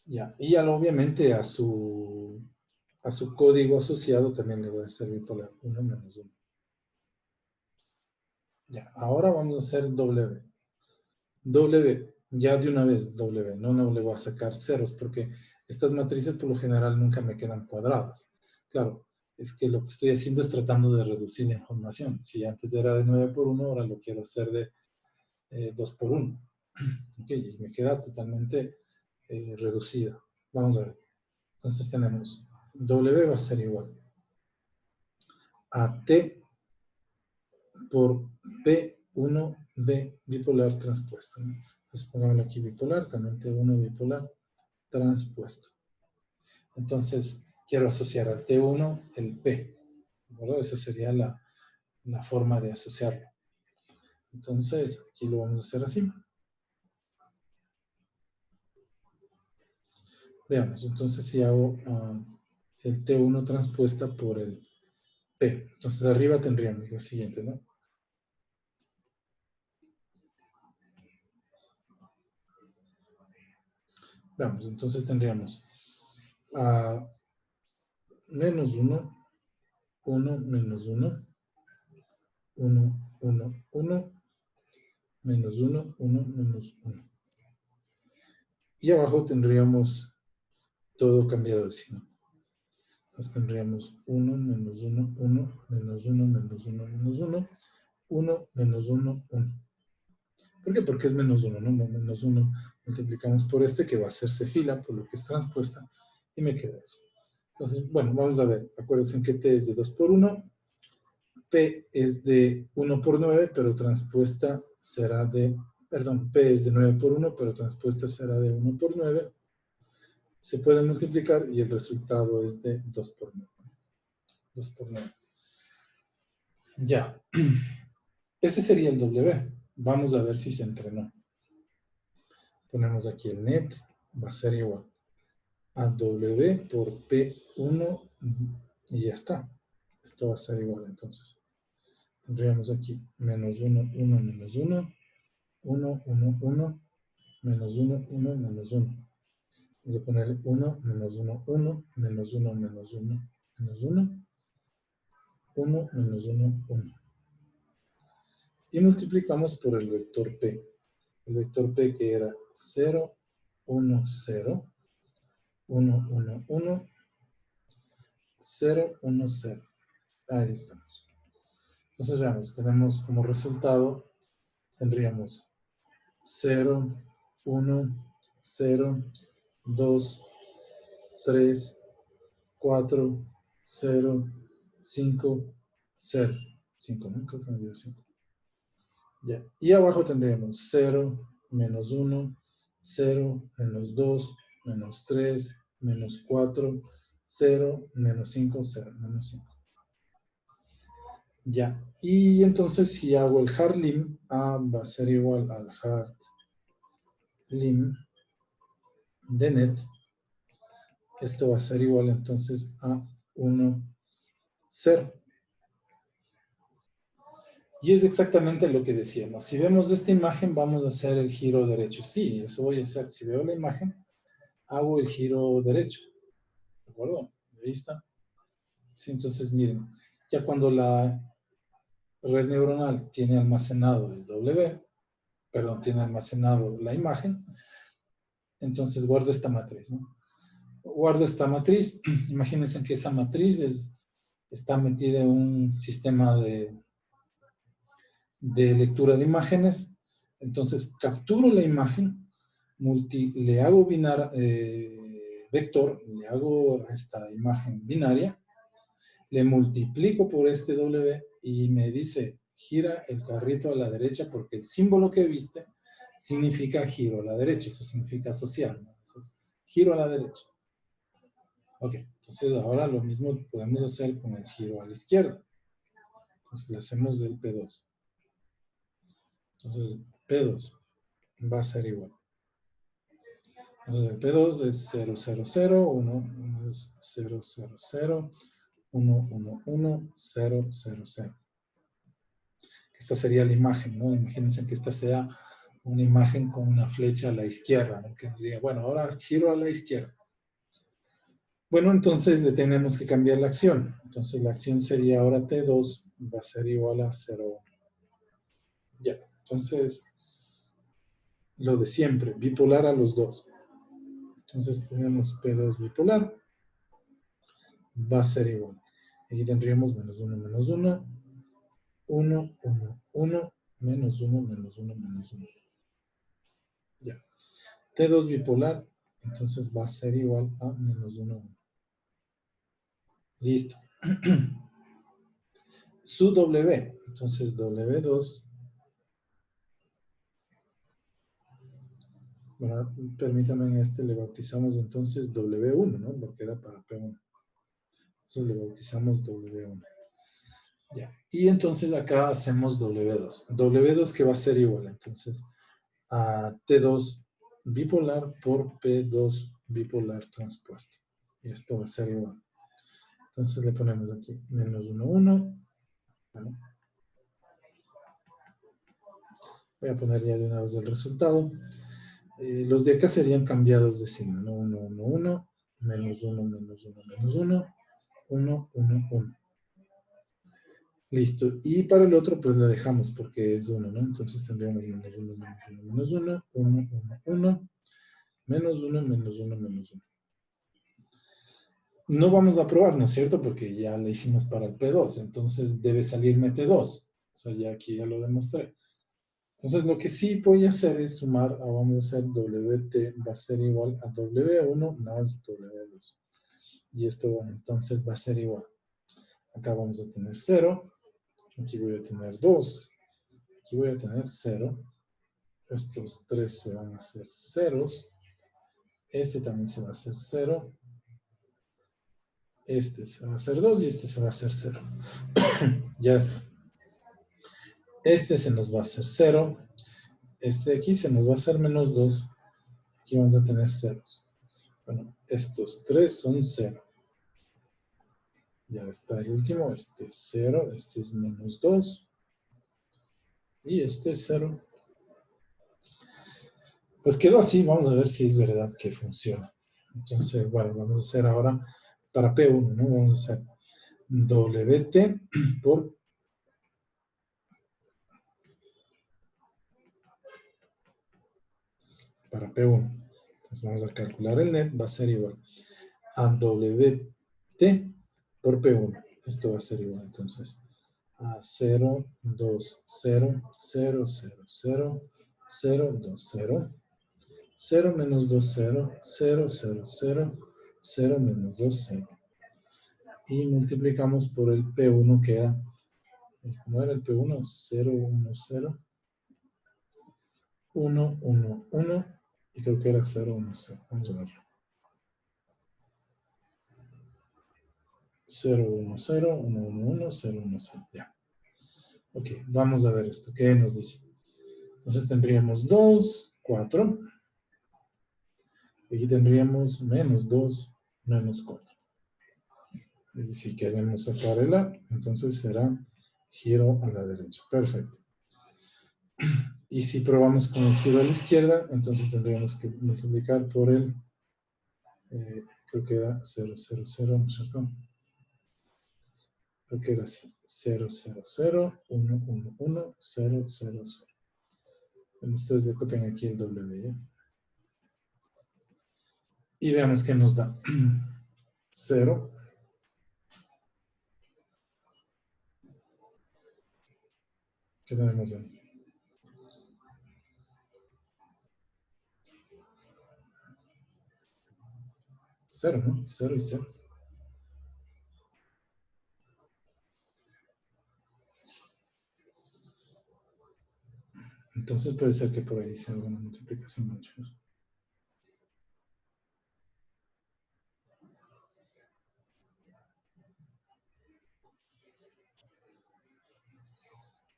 B: Ya, y obviamente a su código asociado también le voy a hacer bipolar 1 menos 1. Ya, ahora vamos a hacer W. W, ya de una vez W, no le voy a sacar ceros porque Estas matrices por lo general nunca me quedan cuadradas. Claro, es que lo que estoy haciendo es tratando de reducir la información. Si antes era de 9 por 1, ahora lo quiero hacer de 2 por 1. Ok, y me queda totalmente reducida. Vamos a ver. Entonces tenemos W va a ser igual a T por P1B bipolar transpuesto, ¿no? Entonces pongámoslo aquí bipolar, también T1 bipolar transpuesto. Entonces quiero asociar al T1 el P, ¿verdad? Esa sería la forma de asociarlo. Entonces aquí lo vamos a hacer así. Veamos, entonces si hago el T1 transpuesta por el P. Entonces arriba tendríamos la siguiente, ¿no? Veamos, entonces tendríamos menos 1, 1, menos 1, 1, 1, 1, menos 1, 1, menos 1. Y abajo tendríamos todo cambiado de signo. Entonces tendríamos 1, menos 1, 1, menos 1, menos 1, menos 1, 1, menos 1, 1. ¿Por qué? Porque es menos 1, ¿no? Menos 1 multiplicamos por este que va a hacerse fila, por lo que es transpuesta, y me queda eso. Entonces, bueno, vamos a ver. Acuérdense que T es de 2 por 1, P es de 1 por 9, pero transpuesta será de, perdón, P es de 9 por 1, pero transpuesta será de 1 por 9. Se puede multiplicar y el resultado es de 2 por 9. 2 por 9. Ya. Ese sería el W. Vamos a ver si se entrenó. Ponemos aquí el net. Va a ser igual a W por P1 y ya está. Esto va a ser igual entonces. Tendríamos aquí menos 1, 1, menos 1, 1, 1, 1, menos 1, 1, menos 1. Vamos a ponerle 1, menos 1, 1, menos 1, menos 1, menos 1, 1, menos 1, 1. Y multiplicamos por el vector P. El vector P que era 0, 1, 0, 1, 1, 1, 0, 1, 0. Ahí estamos. Entonces veamos, tenemos como resultado, tendríamos 0, 1, 0, 2, 3, 4, 0, 5, 0. 5, ¿no? Creo que me dio 5. Ya. Y abajo tendríamos 0, menos 1, 0, menos 2, menos 3, menos 4, 0, menos 5, 0, menos 5. Ya. Y entonces si hago el hard lim, A va a ser igual al hard lim de net. Esto va a ser igual entonces a 1, 0. Y es exactamente lo que decíamos. Si vemos esta imagen, vamos a hacer el giro derecho. Sí, eso voy a hacer. Si veo la imagen, hago el giro derecho. ¿De acuerdo? Ahí está. Sí, entonces miren, ya cuando la red neuronal tiene almacenado el W, perdón, tiene almacenado la imagen, entonces guardo esta matriz, ¿no? Guardo esta matriz. Imagínense que esa matriz está metida en un sistema de lectura de imágenes. Entonces capturo la imagen, le hago vector, le hago esta imagen binaria, le multiplico por este W y me dice gira el carrito a la derecha porque el símbolo que viste significa giro a la derecha, eso significa asociar, ¿no? Eso es giro a la derecha. Ok, entonces ahora lo mismo podemos hacer con el giro a la izquierda. Entonces le hacemos el P2. Entonces P2 va a ser igual. Entonces el P2 es 0, 0, 0, 1, 1 es 0, 0, 0, 1, 1, 1, 0, 0, 0. Esta sería la imagen, ¿no? Imagínense que esta sea una imagen con una flecha a la izquierda, ¿no? Que nos diga, bueno, ahora giro a la izquierda. Bueno, entonces le tenemos que cambiar la acción. Entonces la acción sería ahora T2 va a ser igual a 0. Ya, entonces lo de siempre, bipolar a los dos. Entonces tenemos P2 bipolar, va a ser igual. Aquí tendríamos menos 1, menos 1, 1, 1, 1, menos 1, menos 1, menos 1. Ya. T2 bipolar, entonces va a ser igual a menos 1, 1. Listo. Su W, entonces W2. Bueno, permítame, en este le bautizamos entonces W1, ¿no? Porque era para P1. Entonces le bautizamos W1. Ya. Y entonces acá hacemos W2. W2 que va a ser igual, entonces, a T2 bipolar por P2 bipolar transpuesto. Y esto va a ser igual. Entonces le ponemos aquí menos 1, 1. ¿Vale? Voy a poner ya de una vez el resultado. Los de acá serían cambiados de signo, ¿no? 1, 1, 1, menos 1, menos 1, menos 1, 1, 1, 1. Listo. Y para el otro, pues le dejamos porque es 1, ¿no? Entonces tendríamos menos 1, menos 1, menos 1, 1, 1, 1, menos 1, menos 1, menos 1. No vamos a probar, ¿no es cierto? Porque ya le hicimos para el P2, entonces debe salirme T2. O sea, ya aquí ya lo demostré. Entonces lo que sí voy a hacer es sumar, vamos a hacer WT va a ser igual a W1 más W2. Y esto entonces va a ser igual. Acá vamos a tener 0. Aquí voy a tener 2. Aquí voy a tener 0. Estos 3 se van a hacer ceros. Este también se va a hacer 0. Este se va a hacer 2 y este se va a hacer 0. Ya está. Este se nos va a hacer 0. Este de aquí se nos va a hacer menos 2. Aquí vamos a tener ceros. Bueno, estos 3 son 0. Ya está el último. Este es 0. Este es menos 2. Y este es 0. Pues quedó así. Vamos a ver si es verdad que funciona. Entonces, bueno, vamos a hacer ahora para P1, ¿no? Vamos a hacer WT por para P1. Entonces vamos a calcular el net, va a ser igual a WT por P1. Esto va a ser igual entonces a 0, 2, 0, 0, 0, 0, 0, 2, 0, 0 menos 2, 0, 0, 0, 0, 0 menos 2, 0. Y multiplicamos por el P1 que era, ¿cómo era el P1? 0, 1, 0, 1, 1, 1, y creo que era 0, 1, 0. Vamos a verlo. 0, 1, 0, 1, 1, 1, 0, 1, 0. Ya. Ok, vamos a ver esto. ¿Qué nos dice? Entonces tendríamos 2, 4. Aquí tendríamos menos 2, menos 4. Y si queremos sacar el A, entonces será giro a la derecha. Perfecto. Y si probamos con el giro a la izquierda, entonces tendríamos que multiplicar por el, creo que era 0, 0, 0, ¿no es cierto? Creo que era así. 0, 0, 0, 1, 1, 1, 0, 0, 0. Bueno, ustedes le copian aquí el W, ¿ya? Y veamos qué nos da. 0. ¿Qué tenemos ahí? 0, ¿no? 0 y 0. Entonces puede ser que por ahí sea alguna multiplicación, ¿no, chicos?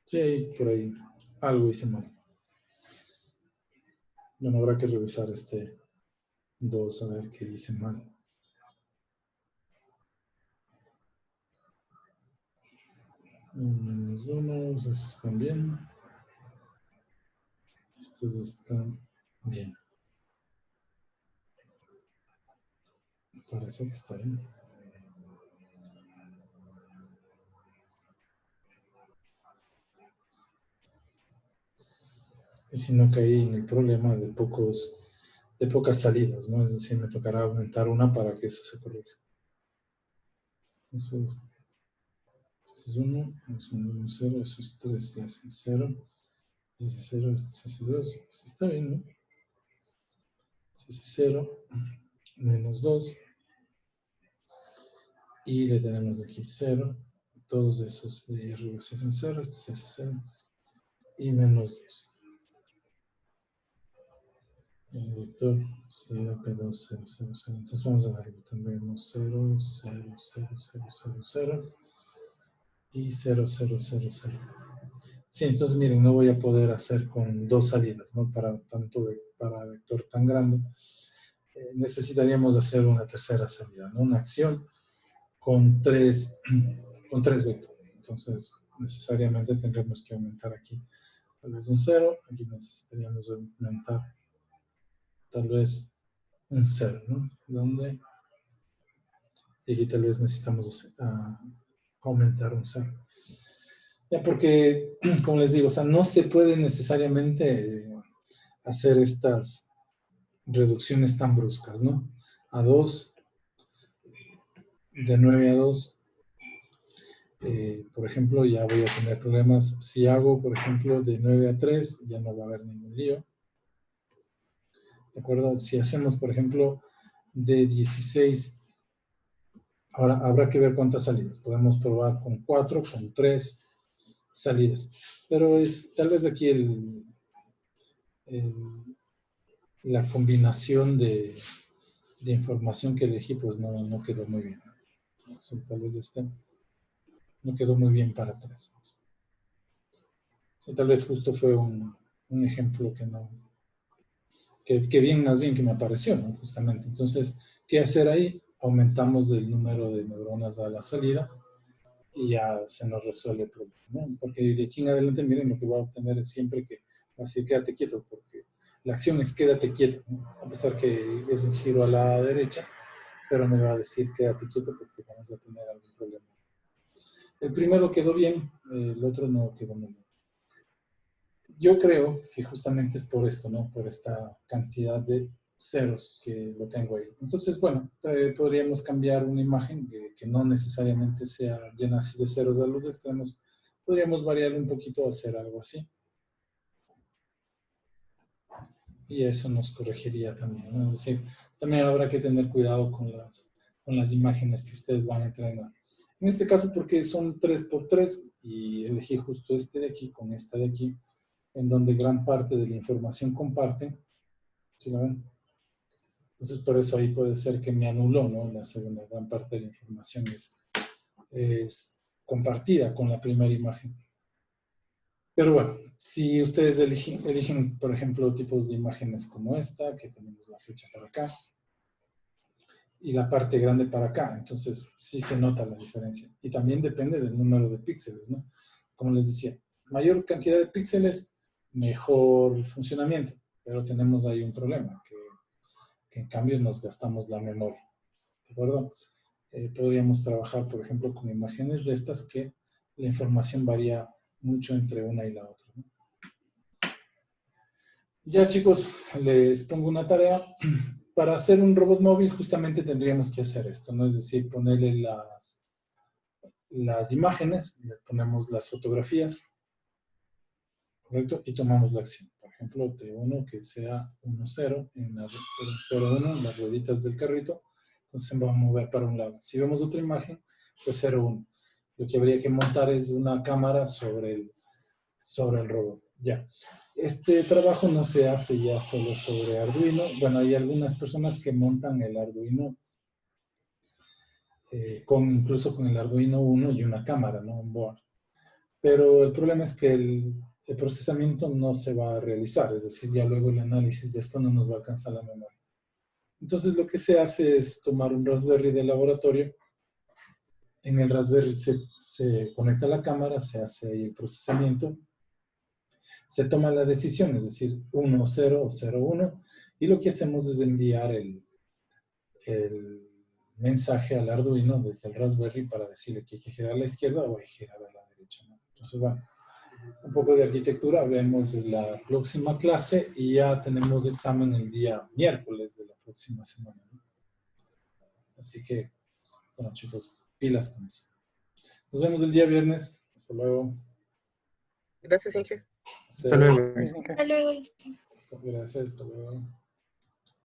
B: Sí, por ahí algo hice mal. Bueno, habrá que revisar este 2 a ver qué hice mal. Menos 1, esos están bien. Estos están bien. Parece que está bien. Y si no caí en el problema de pocos de pocas salidas, ¿no? Es decir, me tocará aumentar una para que eso se corrija. Entonces, este es 1, es 1, 0, eso es 3, y es 0. Este es 0, este es 2, este está bien, ¿no? Este es 0, menos 2. Y le tenemos aquí 0. Todos esos de arriba se hacen 0, este se hace 0. Y menos 2. El vector 0, P2, 0, 0, 0. Entonces vamos a darle. Tendremos 0, 0, 0, 0, 0, 0. Y 0, 0, 0, 0. Sí, entonces miren, no voy a poder hacer con dos salidas, ¿no? Para vector tan grande. Necesitaríamos hacer una tercera salida, ¿no? Una acción con tres vectores. Entonces, necesariamente tendremos que aumentar aquí tal vez un 0. Aquí necesitaríamos aumentar tal vez un 0, ¿no? Donde y aquí tal vez necesitamos aumentar un 0. Ya, porque, como les digo, o sea, no se puede necesariamente hacer estas reducciones tan bruscas, ¿no? A 2, de 9 a 2, por ejemplo, ya voy a tener problemas. Si hago, por ejemplo, de 9 a 3, ya no va a haber ningún lío. ¿De acuerdo? Si hacemos, por ejemplo, de 16, ahora habrá que ver cuántas salidas. Podemos probar con 4, con 3 salidas. Pero es tal vez aquí la combinación de información que elegí, pues no quedó muy bien. Entonces, tal vez no quedó muy bien para 3. Sí, tal vez justo fue un ejemplo que bien, más bien que me apareció, ¿no? Justamente. Entonces, ¿qué hacer ahí? Aumentamos el número de neuronas a la salida y ya se nos resuelve el problema, ¿no? Porque de aquí en adelante, miren, lo que voy a obtener es siempre que va a decir quédate quieto, porque la acción es quédate quieto, ¿no? A pesar que es un giro a la derecha, pero me va a decir quédate quieto porque vamos a tener algún problema. El primero quedó bien, el otro no quedó muy bien. Yo creo que justamente es por esto, ¿no? Por esta cantidad de ceros que lo tengo ahí. Entonces, bueno, podríamos cambiar una imagen que no necesariamente sea llena así de ceros a los extremos. Podríamos variarle un poquito, hacer algo así. Y eso nos corregiría también, ¿no? Es decir, también habrá que tener cuidado con las imágenes que ustedes van a entrenar. En este caso, porque son 3x3 y elegí justo este de aquí con esta de aquí, en donde gran parte de la información comparten. ¿Sí lo ven? Entonces, por eso ahí puede ser que me anuló, ¿no? La segunda gran parte de la información es compartida con la primera imagen. Pero bueno, si ustedes eligen, por ejemplo, tipos de imágenes como esta, que tenemos la flecha para acá, y la parte grande para acá, entonces sí se nota la diferencia. Y también depende del número de píxeles, ¿no? Como les decía, mayor cantidad de píxeles, mejor funcionamiento, pero tenemos ahí un problema, que en cambio nos gastamos la memoria, ¿de acuerdo? Podríamos trabajar, por ejemplo, con imágenes de estas que la información varía mucho entre una y la otra, ¿no? Ya, chicos, les pongo una tarea. Para hacer un robot móvil justamente tendríamos que hacer esto, ¿no? Es decir, ponerle las imágenes, le ponemos las fotografías, ¿correcto? Y tomamos la acción. Por ejemplo, de uno que sea 1-0, en la 0-1, en las rueditas del carrito, entonces se va a mover para un lado. Si vemos otra imagen, pues 0-1. Lo que habría que montar es una cámara sobre el robot. Ya. Este trabajo no se hace ya solo sobre Arduino. Bueno, hay algunas personas que montan el Arduino incluso con el Arduino Uno y una cámara, ¿no? Un board. Pero el problema es que el procesamiento no se va a realizar, es decir, ya luego el análisis de esto no nos va a alcanzar la memoria. Entonces lo que se hace es tomar un Raspberry de laboratorio. En el Raspberry se conecta la cámara, se hace ahí el procesamiento, se toma la decisión, es decir, 1-0 o 0-1, y lo que hacemos es enviar el mensaje al Arduino desde el Raspberry para decirle que hay que girar a la izquierda o hay que girar a la derecha, ¿no? Entonces, bueno, un poco de arquitectura, vemos la próxima clase y ya tenemos examen el día miércoles de la próxima semana, ¿no? Así que, bueno, chicos, pilas con eso. Nos vemos el día viernes. Hasta luego.
F: Gracias, Inge.
C: Hasta luego.
D: Hasta luego.
B: Gracias, hasta luego.